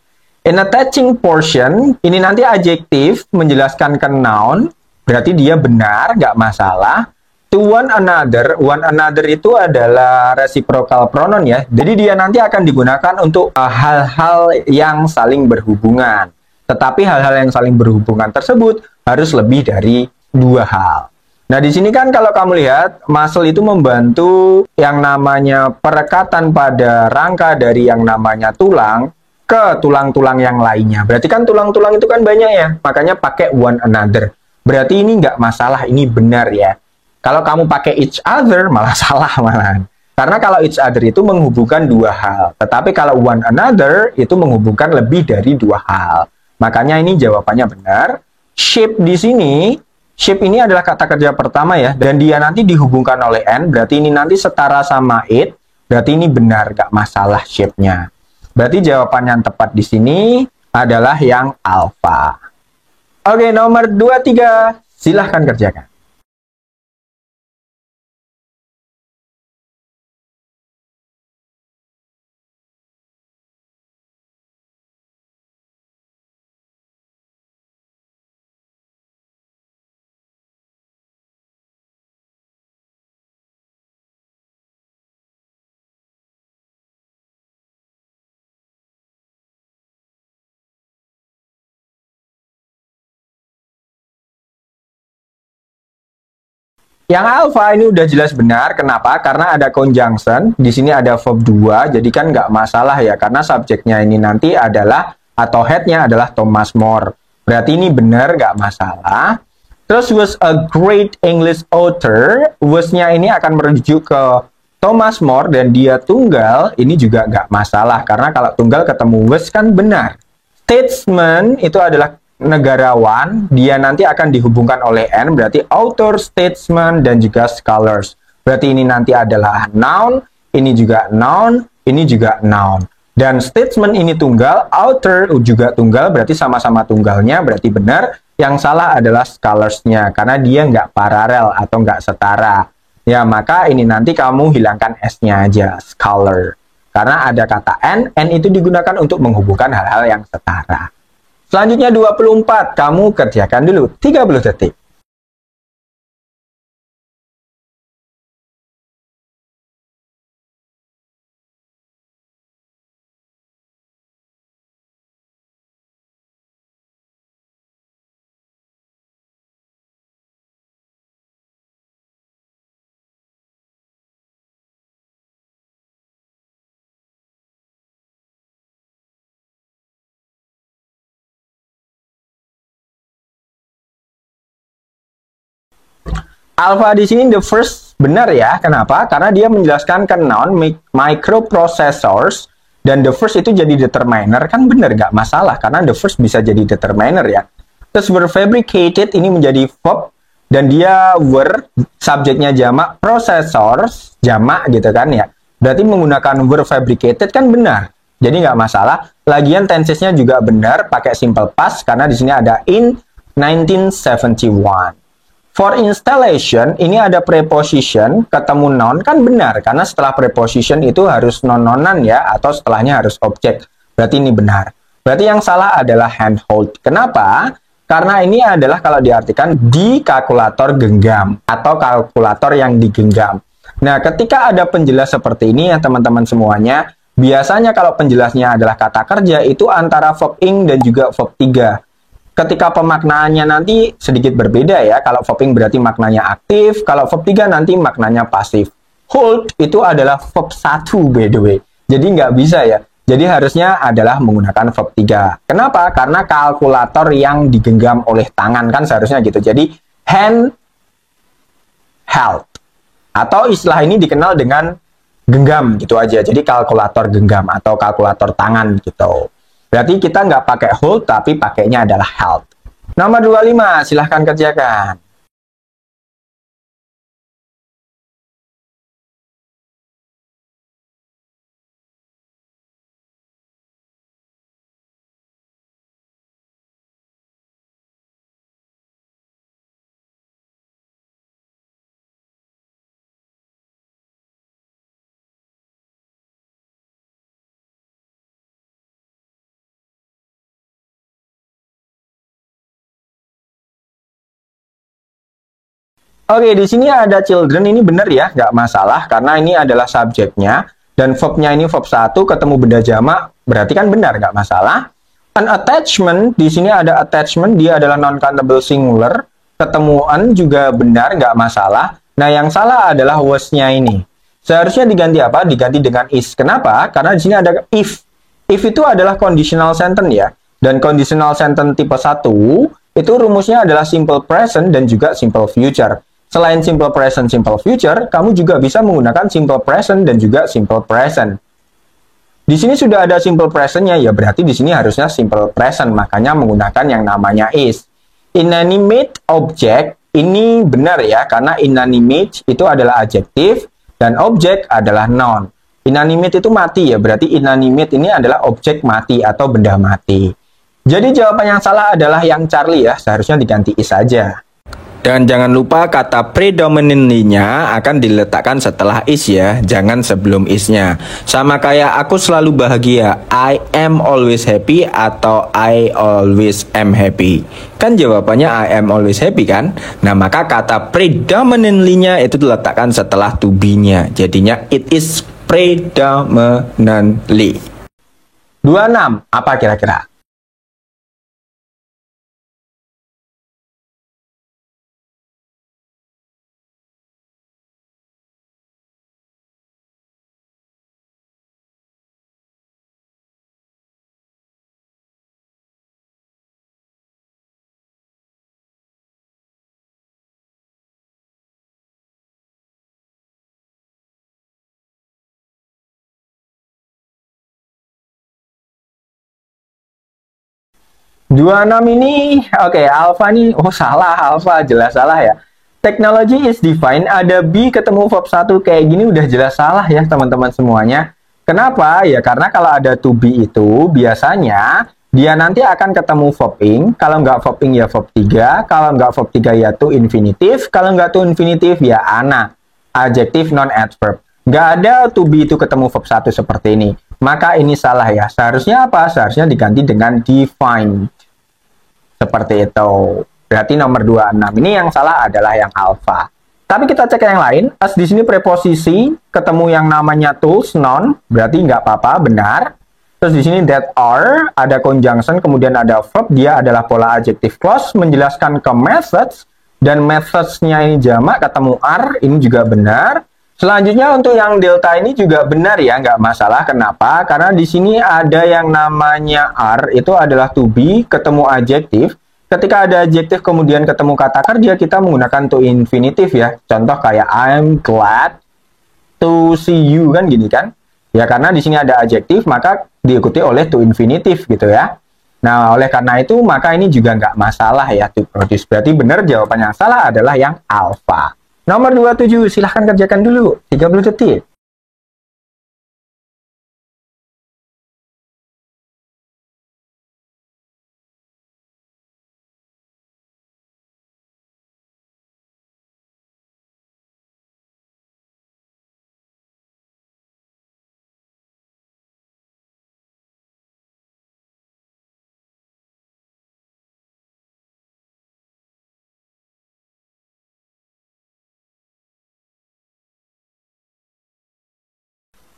In attaching portion, ini nanti adjektif menjelaskan ke noun. Berarti dia benar, nggak masalah. To one another itu adalah reciprocal pronoun ya. Jadi dia nanti akan digunakan untuk hal-hal yang saling berhubungan. Tetapi hal-hal yang saling berhubungan tersebut harus lebih dari 2 hal. Nah, di sini kan kalau kamu lihat, muscle itu membantu yang namanya perekatan pada rangka dari yang namanya tulang ke tulang-tulang yang lainnya. Berarti kan tulang-tulang itu kan banyak ya. Makanya pakai one another. Berarti ini nggak masalah, ini benar ya. Kalau kamu pakai each other, malah salah malahan. Karena kalau each other itu menghubungkan 2 hal. Tetapi kalau one another, itu menghubungkan lebih dari 2 hal. Makanya ini jawabannya benar. Shape di sini, shape ini adalah kata kerja pertama ya. Dan dia nanti dihubungkan oleh N, berarti ini nanti setara sama it. Berarti ini benar, gak masalah shape-nya. Berarti jawaban yang tepat di sini adalah yang alpha. Oke, nomor 23. Silahkan kerjakan. Yang alpha ini udah jelas benar. Kenapa? Karena ada conjunction. Di sini ada verb 2. Jadi kan nggak masalah ya. Karena subjeknya ini nanti adalah, atau headnya adalah Thomas More. Berarti ini benar, nggak masalah. Terus was a great English author. Was-nya ini akan merujuk ke Thomas More dan dia tunggal. Ini juga nggak masalah. Karena kalau tunggal ketemu was kan benar. Statesman itu adalah negarawan, dia nanti akan dihubungkan oleh N, berarti author, statesman, dan juga scholars. Berarti ini nanti adalah noun, ini juga noun, ini juga noun. Dan statesman ini tunggal, author juga tunggal, berarti sama-sama tunggalnya, berarti benar. Yang salah adalah scholars-nya, karena dia nggak paralel atau nggak setara. Ya, maka ini nanti kamu hilangkan S-nya aja, scholar. Karena ada kata N itu digunakan untuk menghubungkan hal-hal yang setara. Selanjutnya 24, kamu kerjakan dulu 30 detik. Alpha di sini the first benar ya. Kenapa? Karena dia menjelaskan ke noun microprocessors dan the first itu jadi determiner kan benar, nggak masalah karena the first bisa jadi determiner ya. Terus were fabricated ini menjadi verb dan dia were subjeknya jamak, processors jamak gitu kan ya. Berarti menggunakan verb fabricated kan benar. Jadi nggak masalah. Lagian tensesnya juga benar, pakai simple past karena di sini ada in 1971. For installation, ini ada preposition, ketemu noun, kan benar. Karena setelah preposition itu harus non-nonan ya, atau setelahnya harus objek. Berarti ini benar. Berarti yang salah adalah handhold. Kenapa? Karena ini adalah kalau diartikan di kalkulator genggam atau kalkulator yang digenggam. Nah, ketika ada penjelas seperti ini ya teman-teman semuanya, biasanya kalau penjelasnya adalah kata kerja itu antara verb ing dan juga verb 3. Ketika pemaknaannya nanti sedikit berbeda ya. Kalau verb ing berarti maknanya aktif, kalau verb 3 nanti maknanya pasif. Hold itu adalah verb 1 by the way. Jadi nggak bisa ya. Jadi harusnya adalah menggunakan verb 3. Kenapa? Karena kalkulator yang digenggam oleh tangan kan seharusnya gitu. Jadi hand held. Atau istilah ini dikenal dengan genggam gitu aja. Jadi kalkulator genggam atau kalkulator tangan gitu. Berarti kita nggak pakai hold tapi pakainya adalah held. Nomor 25, silahkan kerjakan. Oke, di sini ada children, ini benar ya, nggak masalah, karena ini adalah subjeknya, dan verbnya ini verb 1, ketemu benda jamak, berarti kan benar, nggak masalah. An attachment, di sini ada attachment, dia adalah non-countable singular, ketemu an juga benar, nggak masalah. Nah, yang salah adalah was-nya ini. Seharusnya diganti apa? Diganti dengan is. Kenapa? Karena di sini ada if. If itu adalah conditional sentence ya, dan conditional sentence tipe 1, itu rumusnya adalah simple present dan juga simple future. Selain simple present, simple future, kamu juga bisa menggunakan simple present dan juga simple present. Di sini sudah ada simple present-nya, ya berarti di sini harusnya simple present, makanya menggunakan yang namanya is. Inanimate object, ini benar ya, karena inanimate itu adalah adjektif, dan object adalah noun. Inanimate itu mati ya, berarti inanimate ini adalah objek mati atau benda mati. Jadi jawaban yang salah adalah yang Charlie ya, seharusnya diganti is saja. Dan jangan lupa kata predominantly-nya akan diletakkan setelah is ya, jangan sebelum is-nya. Sama kayak aku selalu bahagia, I am always happy atau I always am happy. Kan jawabannya I am always happy kan? Nah, maka kata predominantly-nya itu diletakkan setelah to be-nya. Jadinya it is predominantly. 26, apa kira-kira? Enam ini, oke, alpha nih, oh salah, alpha, jelas salah ya. Technology is defined, ada be ketemu verb 1 kayak gini udah jelas salah ya teman-teman semuanya. Kenapa? Ya karena kalau ada to be itu, biasanya dia nanti akan ketemu verb ing, kalau nggak verb ing ya verb 3, kalau nggak verb 3 ya to infinitive, kalau nggak to infinitive ya ana, adjective non-adverb. Nggak ada to be itu ketemu verb 1 seperti ini. Maka ini salah ya, seharusnya apa? Seharusnya diganti dengan defined. Seperti itu. Berarti nomor 26 ini yang salah adalah yang alpha. Tapi kita cek yang lain. As di sini preposisi ketemu yang namanya tools noun, berarti nggak apa-apa, benar. Terus di sini that are ada conjunction, kemudian ada verb, dia adalah pola adjective clause menjelaskan ke methods dan methods-nya ini jamak ketemu are, ini juga benar. Selanjutnya untuk yang delta ini juga benar ya, nggak masalah. Kenapa? Karena di sini ada yang namanya are, itu adalah to be, ketemu adjektif. Ketika ada adjektif kemudian ketemu kata kerja, kita menggunakan to infinitive ya. Contoh kayak I'm glad to see you, kan gini kan. Ya karena di sini ada adjektif, maka diikuti oleh to infinitive gitu ya. Nah, oleh karena itu, maka ini juga nggak masalah ya to produce. Berarti benar, jawaban yang salah adalah yang alpha. Nomor 27, silahkan kerjakan dulu. 30 detik.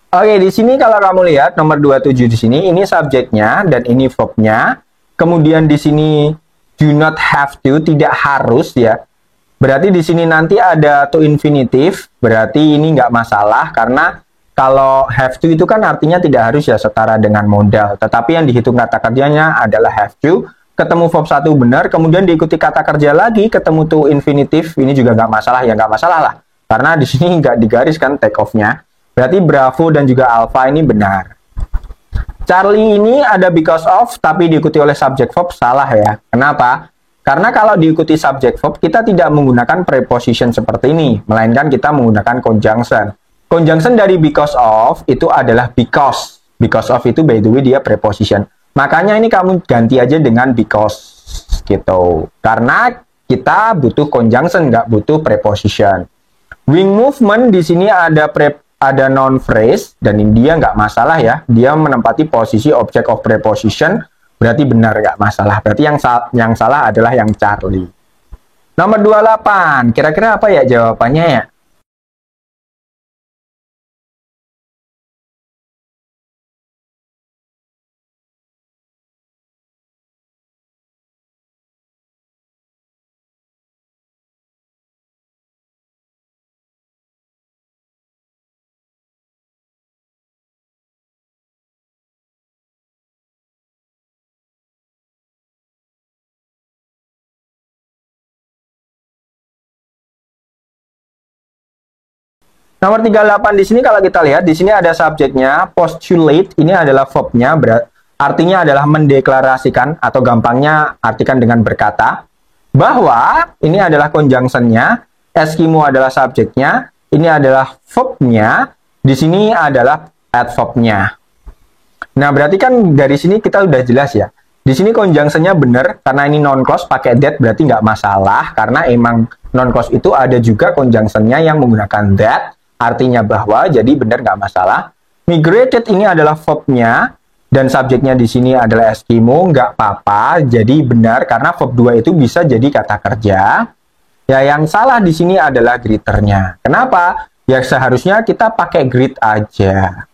Oke, di sini kalau kamu lihat nomor 27 di sini, ini subjeknya dan ini verbnya. Kemudian di sini do not have to, tidak harus ya. Berarti di sini nanti ada to infinitive, berarti ini nggak masalah karena kalau have to itu kan artinya tidak harus ya setara dengan modal. Tetapi yang dihitung kata kerjanya adalah have to. Ketemu verb satu benar, kemudian diikuti kata kerja lagi, ketemu to infinitive, ini juga nggak masalah ya nggak masalah lah. Karena di sini nggak digariskan take off-nya. Berarti Bravo dan juga Alpha ini benar. Charlie ini ada because of, tapi diikuti oleh subject verb, salah ya. Kenapa? Karena kalau diikuti subject verb, kita tidak menggunakan preposition seperti ini, melainkan kita menggunakan conjunction. Conjunction dari because of itu adalah because. Because of itu by the way dia preposition. Makanya ini kamu ganti aja dengan because gitu. Karena kita butuh conjunction, nggak butuh preposition. Wing movement di sini ada noun phrase dan dia nggak masalah ya. Dia menempati posisi object of preposition, berarti benar nggak masalah. Berarti yang salah adalah yang Charlie. Nomor 28, kira-kira apa ya jawabannya ya? Nomor 38 di sini kalau kita lihat di sini ada subjeknya postulate, ini adalah verbnya, artinya adalah mendeklarasikan atau gampangnya artikan dengan berkata bahwa ini adalah conjunctionnya, Eskimo adalah subjeknya, ini adalah verbnya, di sini adalah adverbnya. Nah, berarti kan dari sini kita udah jelas ya. Di sini conjunctionnya benar, karena ini non-clause pakai that berarti nggak masalah, karena emang non-clause itu ada juga conjunctionnya yang menggunakan that, artinya bahwa, jadi benar nggak masalah. Migrated ini adalah verbnya, dan subjeknya di sini adalah Eskimo, nggak apa-apa, jadi benar, karena verb 2 itu bisa jadi kata kerja. Ya, yang salah di sini adalah greeternya. Kenapa? Ya, seharusnya kita pakai greet aja.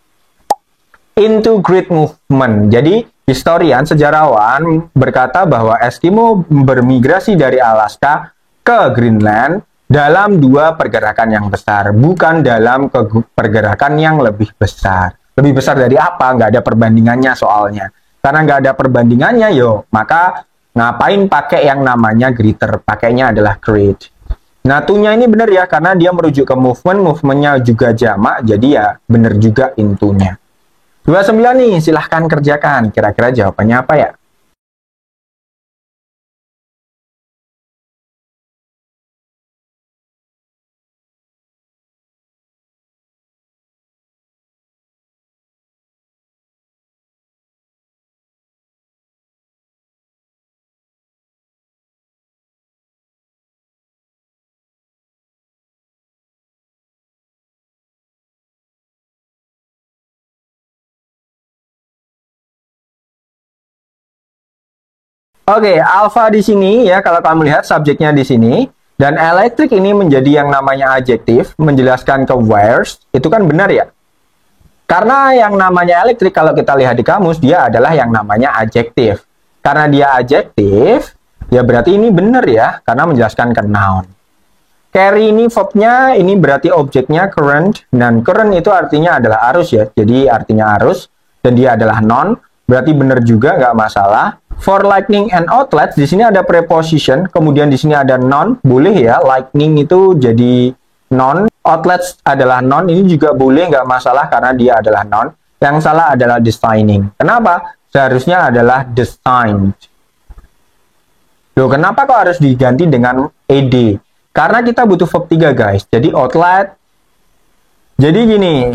Into Great Movement. Jadi, historian, sejarawan berkata bahwa Eskimo bermigrasi dari Alaska ke Greenland dalam dua pergerakan yang besar, bukan dalam pergerakan yang lebih besar. Lebih besar dari apa? Nggak ada perbandingannya soalnya. Karena nggak ada perbandingannya, yo, maka ngapain pakai yang namanya greater? Pakainya adalah great. Nah, tunya ini benar ya, karena dia merujuk ke movement, movementnya juga jamak, jadi ya benar juga intunya. 29 nih, silahkan kerjakan. Kira-kira jawabannya apa ya? Oke, alpha di sini ya, kalau kamu lihat subjeknya di sini, dan electric ini menjadi yang namanya adjektif, menjelaskan ke wires, itu kan benar ya? Karena yang namanya elektrik kalau kita lihat di kamus dia adalah yang namanya adjektif. Karena dia adjektif, ya berarti ini benar ya, karena menjelaskan ke noun. Carry ini verbnya, ini berarti objeknya current, dan current itu artinya adalah arus ya, jadi artinya arus, dan dia adalah noun, berarti benar juga, nggak masalah. For lightning and outlets, di sini ada preposition, kemudian di sini ada noun, boleh ya, lightning itu jadi noun, outlets adalah noun, ini juga boleh, nggak masalah karena dia adalah noun. Yang salah adalah designing. Kenapa? Seharusnya adalah designed. Loh, kenapa kok harus diganti dengan ed? Karena kita butuh verb 3 guys. Jadi outlet. Jadi gini,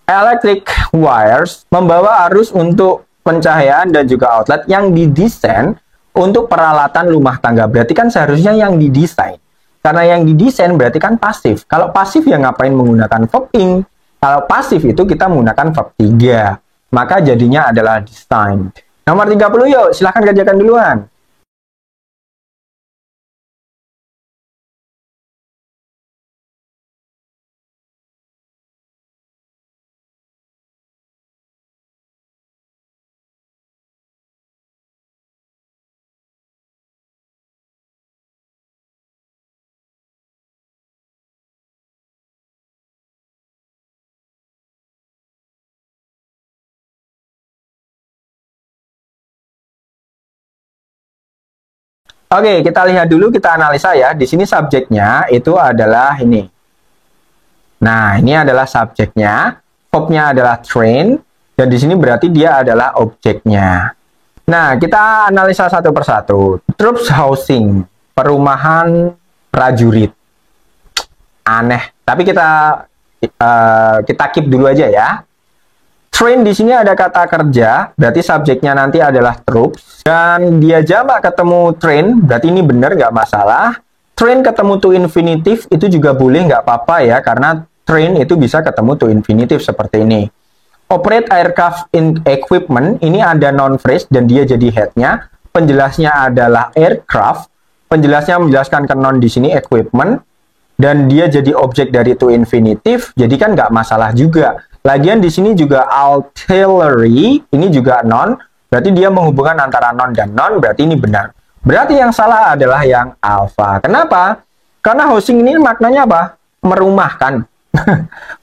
electric wires membawa arus untuk pencahayaan dan juga outlet yang didesain untuk peralatan rumah tangga. Berarti kan seharusnya yang didesain. Karena yang didesain berarti kan pasif. Kalau pasif ya ngapain menggunakan verb ing? Kalau pasif itu kita menggunakan verb 3. Maka jadinya adalah designed. Nomor 30 yuk, silahkan kerjakan duluan. Oke, kita lihat dulu, kita analisa ya. Di sini subjeknya itu adalah ini. Nah, ini adalah subjeknya, verbnya adalah train, dan di sini berarti dia adalah objeknya. Nah, kita analisa satu persatu. Troops housing, perumahan prajurit. Aneh, tapi kita keep dulu aja ya. Train di sini ada kata kerja, berarti subjeknya nanti adalah troops, dan dia jamak ketemu train, berarti ini benar nggak masalah. Train ketemu to infinitive itu juga boleh, nggak apa-apa ya, karena train itu bisa ketemu to infinitive seperti ini. Operate aircraft in equipment, ini ada noun phrase dan dia jadi headnya. Penjelasnya adalah aircraft, penjelasnya menjelaskan ke noun di sini equipment, dan dia jadi objek dari to infinitive, jadi kan nggak masalah juga. Lagian di sini juga artillery, ini juga noun, berarti dia menghubungkan antara noun dan noun, berarti ini benar. Berarti yang salah adalah yang alpha. Kenapa? Karena housing ini maknanya apa? Merumahkan.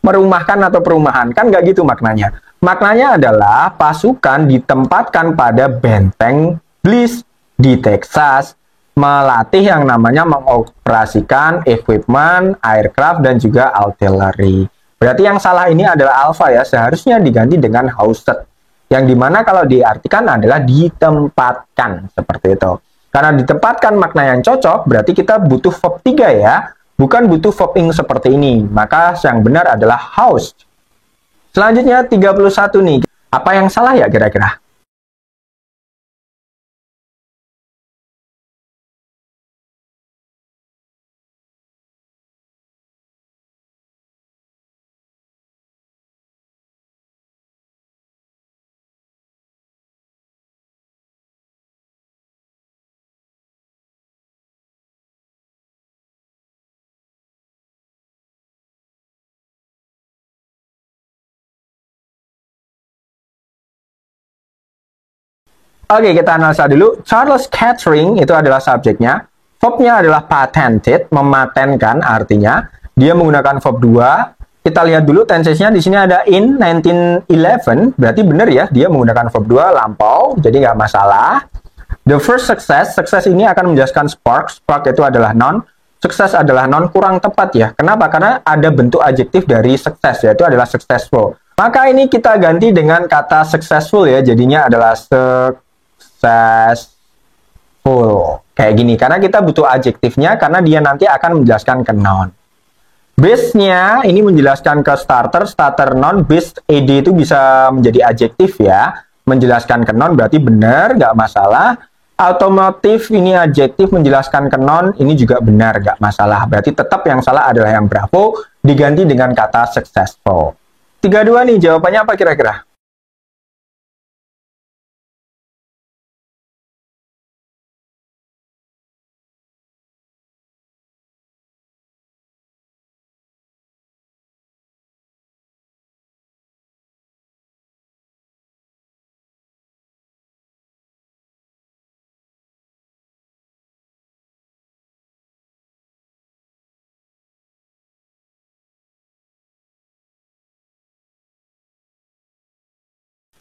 Merumahkan atau perumahan, kan nggak gitu maknanya. Maknanya adalah pasukan ditempatkan pada benteng Bliss di Texas, melatih yang namanya mengoperasikan equipment, aircraft, dan juga artillery. Berarti yang salah ini adalah alpha ya, seharusnya diganti dengan housed. Yang dimana kalau diartikan adalah ditempatkan, seperti itu. Karena ditempatkan makna yang cocok, berarti kita butuh verb 3 ya, bukan butuh verb ing seperti ini. Maka yang benar adalah housed. Selanjutnya 31 nih, apa yang salah ya kira-kira? Oke, kita analisa dulu. Charles Kettering itu adalah subjeknya. Verbnya adalah patented, mematenkan artinya. Dia menggunakan verb 2. Kita lihat dulu tensesnya. Di sini ada in 1911. Berarti benar ya, dia menggunakan verb 2 lampau. Jadi nggak masalah. The first success. Success ini akan menjelaskan spark. Spark itu adalah noun. Sukses adalah noun, kurang tepat ya. Kenapa? Karena ada bentuk adjektif dari sukses, yaitu adalah successful. Maka ini kita ganti dengan kata successful ya. Jadinya adalah successful. Kayak gini. Karena kita butuh adjektifnya, karena dia nanti akan menjelaskan ke noun. Base-nya ini menjelaskan ke starter. Starter noun, base ed itu bisa menjadi adjektif ya. Menjelaskan ke noun berarti benar, nggak masalah. Automotive ini adjektif menjelaskan ke noun, ini juga benar, nggak masalah. Berarti tetap yang salah adalah yang bravo, diganti dengan kata successful. 32 nih, jawabannya apa kira-kira?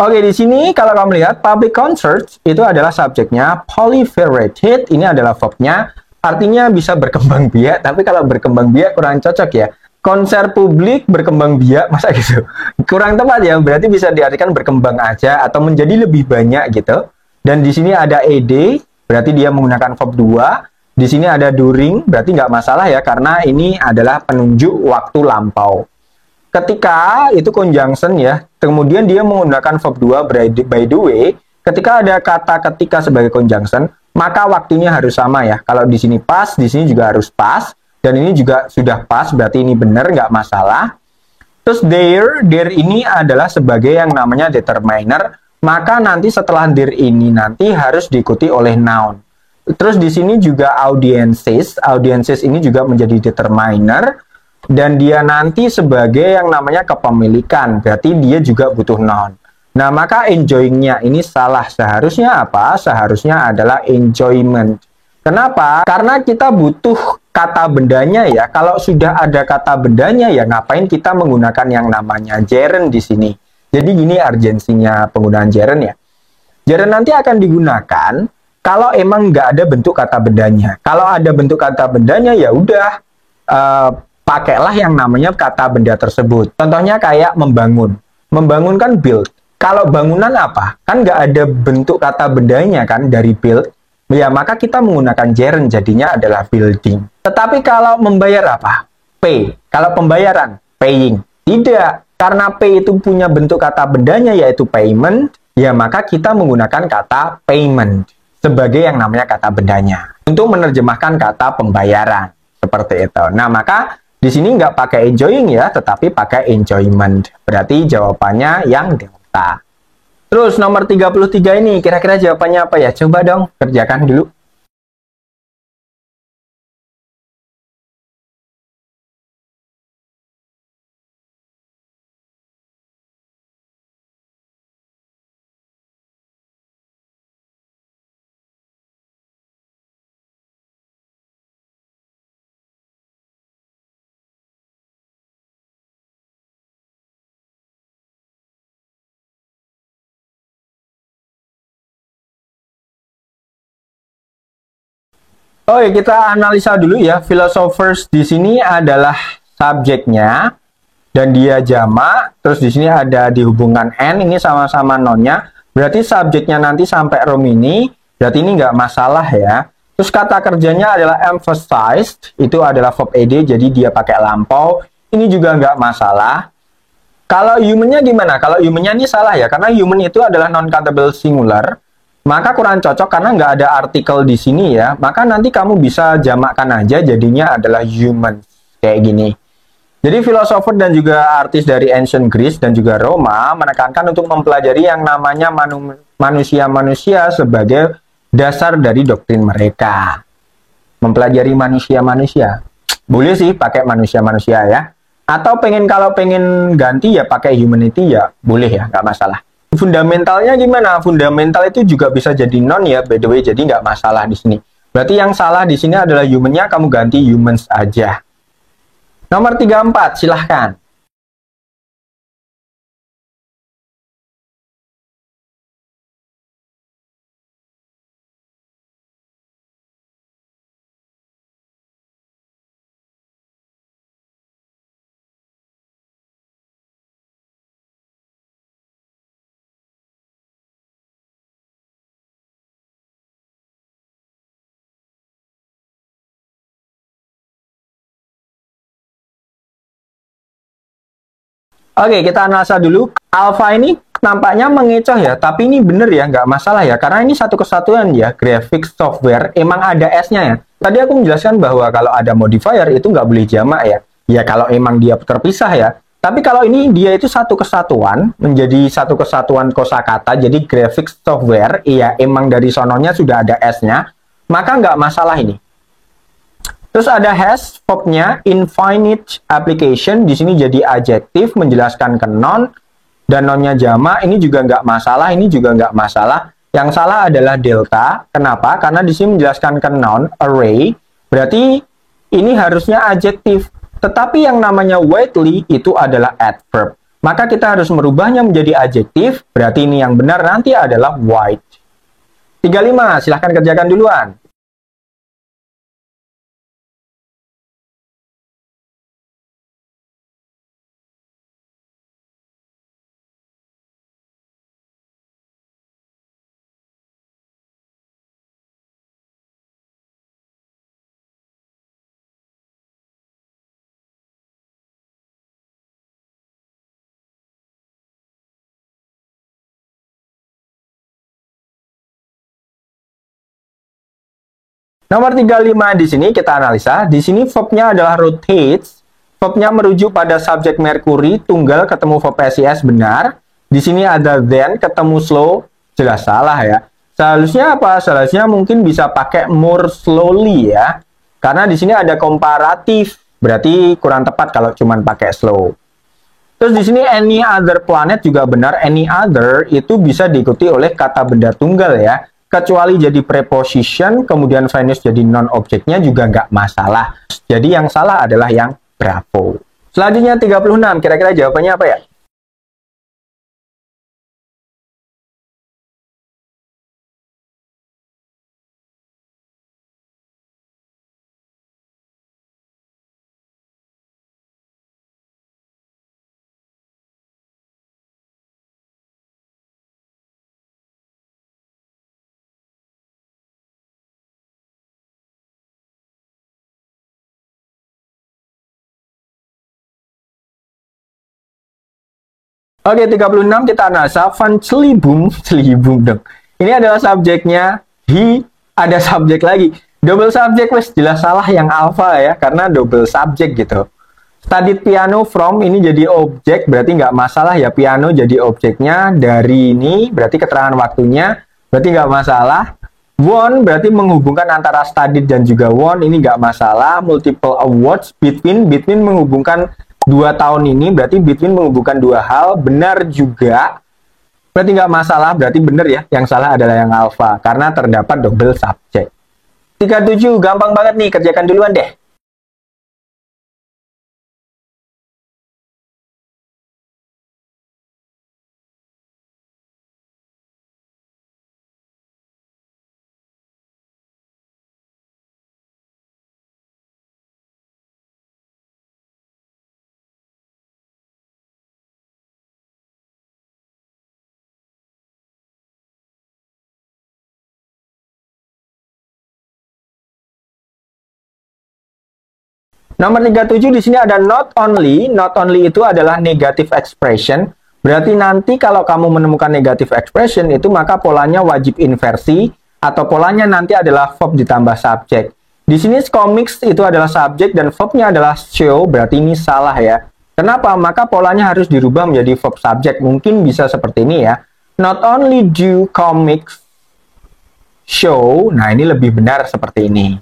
Oke, di sini kalau kamu lihat public concerts itu adalah subjeknya, proliferated ini adalah verbnya, artinya bisa berkembang biak, tapi kalau berkembang biak kurang cocok ya. Konser publik berkembang biak, masa gitu? Kurang tepat ya, berarti bisa diartikan berkembang aja atau menjadi lebih banyak gitu. Dan di sini ada ed, berarti dia menggunakan verb 2. Di sini ada during, berarti nggak masalah ya, karena ini adalah penunjuk waktu lampau. Ketika itu conjunction ya, kemudian dia menggunakan verb 2 by the way, ketika ada kata ketika sebagai conjunction, maka waktunya harus sama ya. Kalau di sini pas, di sini juga harus pas, dan ini juga sudah pas, berarti ini benar, nggak masalah. Terus there ini adalah sebagai yang namanya determiner, maka nanti setelah there ini nanti harus diikuti oleh noun. Terus di sini juga audiences ini juga menjadi determiner, dan dia nanti sebagai yang namanya kepemilikan, berarti dia juga butuh noun. Nah, maka enjoying-nya ini salah. Seharusnya apa? Seharusnya adalah enjoyment. Kenapa? Karena kita butuh kata bendanya ya. Kalau sudah ada kata bendanya ya, ngapain kita menggunakan yang namanya gerund di sini? Jadi gini urgensinya penggunaan gerund ya. Gerund nanti akan digunakan kalau emang nggak ada bentuk kata bendanya. Kalau ada bentuk kata bendanya, ya udah pakailah yang namanya kata benda tersebut. Contohnya kayak membangun. Membangun kan build. Kalau bangunan apa? Kan nggak ada bentuk kata bendanya kan dari build. Ya, maka kita menggunakan gerund, jadinya adalah building. Tetapi kalau membayar apa? Pay. Kalau pembayaran, paying. Tidak. Karena pay itu punya bentuk kata bendanya yaitu payment, ya maka kita menggunakan kata payment sebagai yang namanya kata bendanya untuk menerjemahkan kata pembayaran. Seperti itu. Nah, maka di sini nggak pakai enjoying ya, tetapi pakai enjoyment. Berarti jawabannya yang delta. Terus nomor 33 ini, kira-kira jawabannya apa ya? Coba dong, kerjakan dulu. Oke, kita analisa dulu ya. Philosophers di sini adalah subjeknya dan dia jamak. Terus di sini ada dihubungkan n, ini sama-sama nonnya. Berarti subjeknya nanti sampai room ini, berarti ini nggak masalah ya. Terus kata kerjanya adalah emphasized, itu adalah verb ed, jadi dia pakai lampau. Ini juga nggak masalah. Kalau humannya gimana? Kalau humannya ini salah ya, karena human itu adalah non-countable singular. Maka kurang cocok karena nggak ada artikel di sini ya. Maka nanti kamu bisa jamakkan aja jadinya adalah human. Kayak gini. Jadi filosofer dan juga artis dari ancient Greece dan juga Roma menekankan untuk mempelajari yang namanya manusia-manusia sebagai dasar dari doktrin mereka. Mempelajari manusia-manusia. Boleh sih pakai manusia-manusia ya. Atau kalau pengen ganti ya pakai humanity ya boleh ya, nggak masalah. Fundamentalnya gimana? Fundamental itu juga bisa jadi non ya, by the way, jadi nggak masalah di sini. Berarti yang salah di sini adalah humannya, kamu ganti humans aja. Nomor 34, silahkan. Oke, kita analisa dulu. Alpha ini nampaknya mengecoh ya, tapi ini bener ya, nggak masalah ya, karena ini satu kesatuan ya, graphic software, emang ada S-nya ya. Tadi aku menjelaskan bahwa kalau ada modifier itu nggak boleh jamak ya. Ya kalau emang dia terpisah ya. Tapi kalau ini dia itu satu kesatuan, menjadi satu kesatuan kosakata, jadi graphic software, iya emang dari sononya sudah ada S-nya, maka nggak masalah ini. Terus ada has, verbnya infinite application, di sini jadi adjektif menjelaskan ke non, dan nonnya jamak, ini juga nggak masalah, ini juga nggak masalah. Yang salah adalah delta. Kenapa? Karena di sini menjelaskan ke non, array, berarti ini harusnya adjektif. Tetapi yang namanya widely itu adalah adverb. Maka kita harus merubahnya menjadi adjektif, berarti ini yang benar nanti adalah wide. 35, silahkan kerjakan duluan. Nomor 35 di sini kita analisa. Di sini verbnya adalah rotates. Verbnya merujuk pada subjek Mercury, tunggal ketemu verb SIS benar. Di sini ada then ketemu slow, jelas salah ya. Seharusnya apa? Seharusnya mungkin bisa pakai more slowly ya. Karena di sini ada komparatif, berarti kurang tepat kalau cuma pakai slow. Terus di sini any other planet juga benar. Any other itu bisa diikuti oleh kata benda tunggal ya. Kecuali jadi preposition, kemudian Venus jadi non-objeknya juga nggak masalah. Jadi yang salah adalah yang bravo. Selanjutnya 36, kira-kira jawabannya apa ya? Oke, 36 kita analisa Van Celibum, Celibum dong. Ini adalah subjeknya, he, ada subjek lagi. Double subjek, wes jelas salah yang alpha ya, karena double subjek gitu. Studied piano from, ini jadi objek, berarti nggak masalah ya, piano jadi objeknya. Dari ini, berarti keterangan waktunya, berarti nggak masalah. Won, berarti menghubungkan antara studied dan juga won, ini nggak masalah. Multiple awards, between menghubungkan 2 tahun ini, berarti between menghubungkan 2 hal. Benar juga, berarti nggak masalah, berarti benar ya. Yang salah adalah yang alpha, karena terdapat double subject. 37, gampang banget nih, kerjakan duluan deh. Nomor 37 di sini ada not only. Not only itu adalah negative expression. Berarti nanti kalau kamu menemukan negative expression itu maka polanya wajib inversi atau polanya nanti adalah verb ditambah subjek. Di sini comics itu adalah subjek dan verbnya adalah show, berarti ini salah ya. Kenapa? Maka polanya harus dirubah menjadi verb subjek. Mungkin bisa seperti ini ya. Not only do comics show, nah ini lebih benar seperti ini.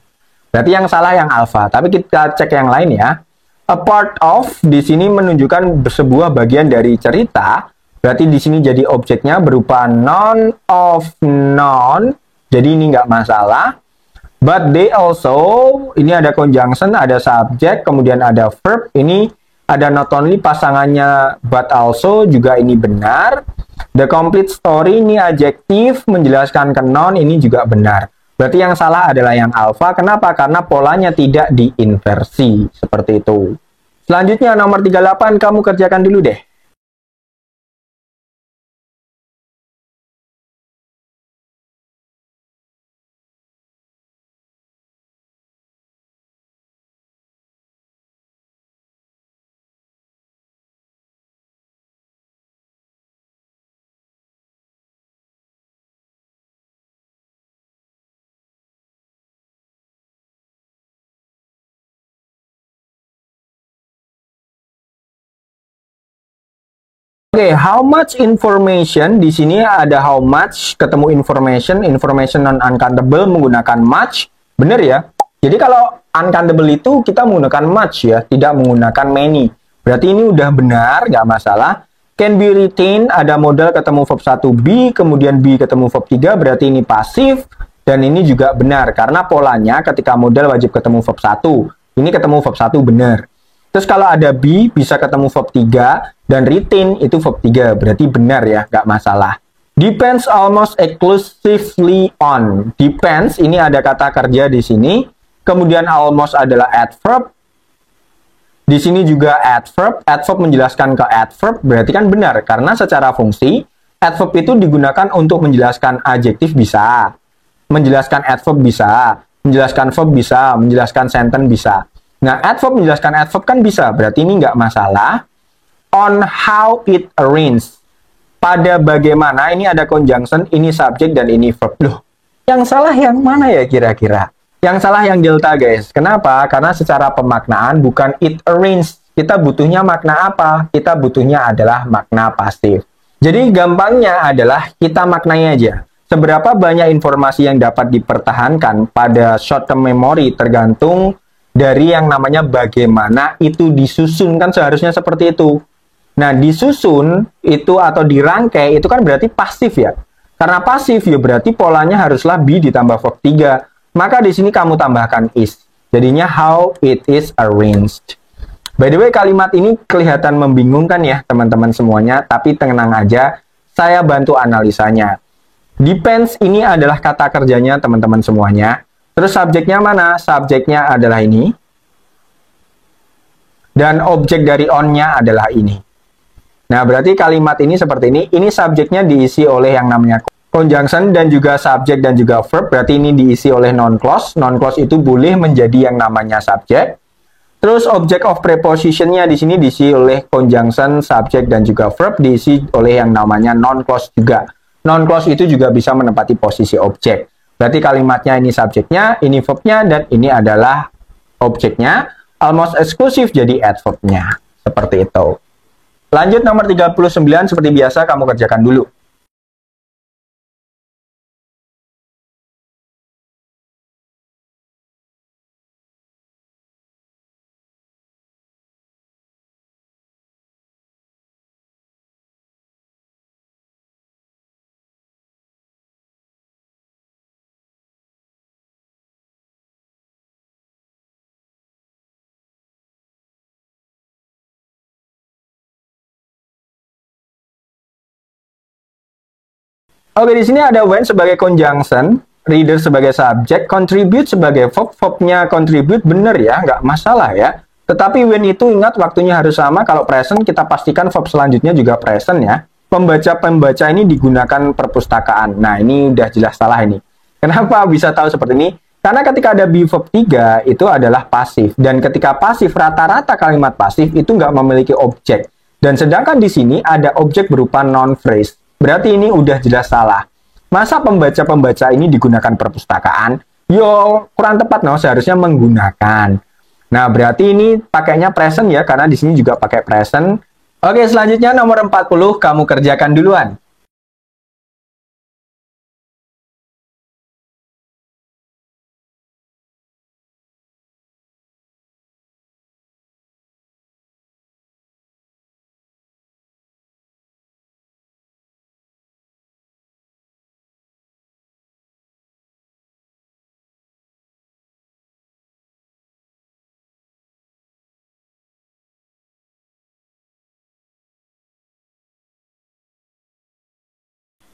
Berarti yang salah yang alpha, tapi kita cek yang lain ya. A part of di sini menunjukkan sebuah bagian dari cerita. Berarti di sini jadi objeknya berupa non of non. Jadi ini nggak masalah. But they also, ini ada conjunction, ada subjek, kemudian ada verb. Ini ada not only pasangannya but also, juga ini benar. The complete story ini adjektif menjelaskan ke non, ini juga benar. Berarti yang salah adalah yang alpha. Kenapa? Karena polanya tidak diinversi. Seperti itu. Selanjutnya nomor 38, kamu kerjakan dulu deh. Oke, how much information, di sini ada how much, ketemu information, information non-uncountable menggunakan much, benar ya? Jadi kalau uncountable itu kita menggunakan much ya, tidak menggunakan many. Berarti ini udah benar, nggak masalah. Can be written, ada modal ketemu verb 1 be, kemudian be ketemu verb 3, berarti ini pasif, dan ini juga benar, karena polanya ketika modal wajib ketemu verb 1, ini ketemu verb 1 benar. Terus kalau ada be, bisa ketemu verb 3, dan retain itu verb 3, berarti benar ya, nggak masalah. Depends almost exclusively on. Depends, ini ada kata kerja di sini, kemudian almost adalah adverb, di sini juga adverb menjelaskan ke adverb, berarti kan benar, karena secara fungsi, adverb itu digunakan untuk menjelaskan adjektif bisa, menjelaskan adverb bisa, menjelaskan verb bisa, menjelaskan sentence bisa. Nah, adverb menjelaskan adverb kan bisa, berarti ini nggak masalah. On how it arranged. Pada bagaimana, ini ada conjunction, ini subjek, dan ini verb. Loh, yang salah yang mana ya kira-kira? Yang salah yang delta, guys. Kenapa? Karena secara pemaknaan bukan it arranged. Kita butuhnya makna apa? Kita butuhnya adalah makna pasif. Jadi gampangnya adalah kita maknai aja. Seberapa banyak informasi yang dapat dipertahankan pada short term memory tergantung dari yang namanya bagaimana itu disusun, kan seharusnya seperti itu. Nah, disusun itu atau dirangkai itu kan berarti pasif ya. Karena pasif ya berarti polanya haruslah be ditambah verb 3. Maka di sini kamu tambahkan is. Jadinya how it is arranged. By the way, kalimat ini kelihatan membingungkan ya teman-teman semuanya, tapi tenang aja, saya bantu analisanya. Depends ini adalah kata kerjanya teman-teman semuanya. Terus subjeknya mana? Subjeknya adalah ini. Dan objek dari on-nya adalah ini. Nah, berarti kalimat ini seperti ini. Ini subjeknya diisi oleh yang namanya conjunction dan juga subjek dan juga verb. Berarti ini diisi oleh non-clause. Non-clause itu boleh menjadi yang namanya subjek. Terus object of preposition-nya di sini diisi oleh conjunction, subject, dan juga verb, diisi oleh yang namanya non-clause juga. Non-clause itu juga bisa menempati posisi objek. Berarti kalimatnya ini subjeknya, ini verbnya, dan ini adalah objeknya. Almost exclusive jadi adverb-nya. Seperti itu. Lanjut nomor 39, seperti biasa kamu kerjakan dulu. Oke, di sini ada when sebagai conjunction, reader sebagai subjek, contribute sebagai verb, verbnya contribute bener ya, nggak masalah ya. Tetapi when itu ingat waktunya harus sama, kalau present kita pastikan verb selanjutnya juga present ya. Pembaca-pembaca ini digunakan perpustakaan. Nah, ini udah jelas salah ini. Kenapa bisa tahu seperti ini? Karena ketika ada be verb 3 itu adalah pasif. Dan ketika pasif, rata-rata kalimat pasif itu nggak memiliki objek. Dan sedangkan di sini ada objek berupa noun phrase. Berarti ini udah jelas salah. Masa pembaca-pembaca ini digunakan perpustakaan? Yo, kurang tepat, no, seharusnya menggunakan. Nah, berarti ini pakainya present ya, karena di sini juga pakai present. Oke, selanjutnya nomor 40, kamu kerjakan duluan.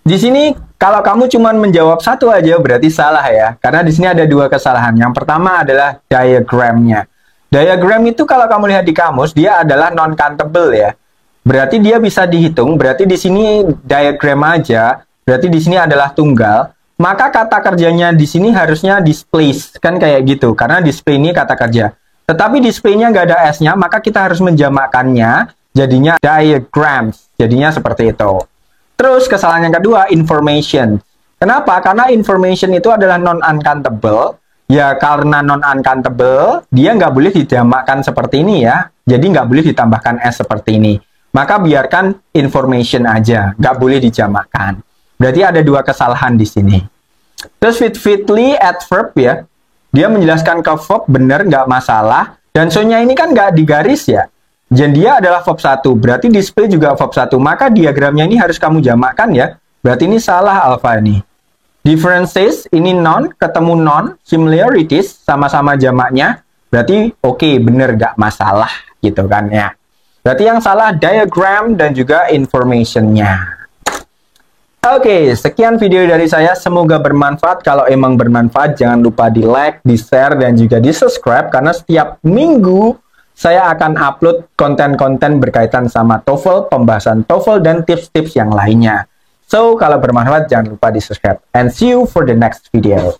Di sini kalau kamu cuma menjawab satu aja berarti salah ya. Karena di sini ada dua kesalahan. Yang pertama adalah diagramnya. Diagram itu kalau kamu lihat di kamus dia adalah non-countable ya. Berarti dia bisa dihitung. Berarti di sini diagram aja. Berarti di sini adalah tunggal. Maka kata kerjanya di sini harusnya displays kan kayak gitu. Karena display ini kata kerja. Tetapi displaynya nggak ada s-nya, maka kita harus menjamakkannya. Jadinya diagrams. Jadinya seperti itu. Terus kesalahan yang kedua, information. Kenapa? Karena information itu adalah non-uncountable. Ya karena non-uncountable, dia nggak boleh dijamakkan seperti ini ya. Jadi nggak boleh ditambahkan S seperti ini. Maka biarkan information aja, nggak boleh dijamakkan. Berarti ada dua kesalahan di sini. Terus fitly adverb ya. Dia menjelaskan ke verb benar, nggak masalah. Dan so-nya ini kan nggak digaris ya. Dan dia adalah verb 1, berarti display juga verb 1. Maka diagramnya ini harus kamu jamakkan ya. Berarti ini salah alpha ini. Differences, ini non, ketemu non. Similarities, sama-sama jamaknya. Berarti oke, bener, gak masalah gitu kan ya. Berarti yang salah diagram dan juga information-nya. Oke, sekian video dari saya. Semoga bermanfaat. Kalau emang bermanfaat, jangan lupa di like, di share, dan juga di subscribe. Karena setiap minggu saya akan upload konten-konten berkaitan sama TOEFL, pembahasan TOEFL, dan tips-tips yang lainnya. So, kalau bermanfaat, jangan lupa di subscribe. And see you for the next video.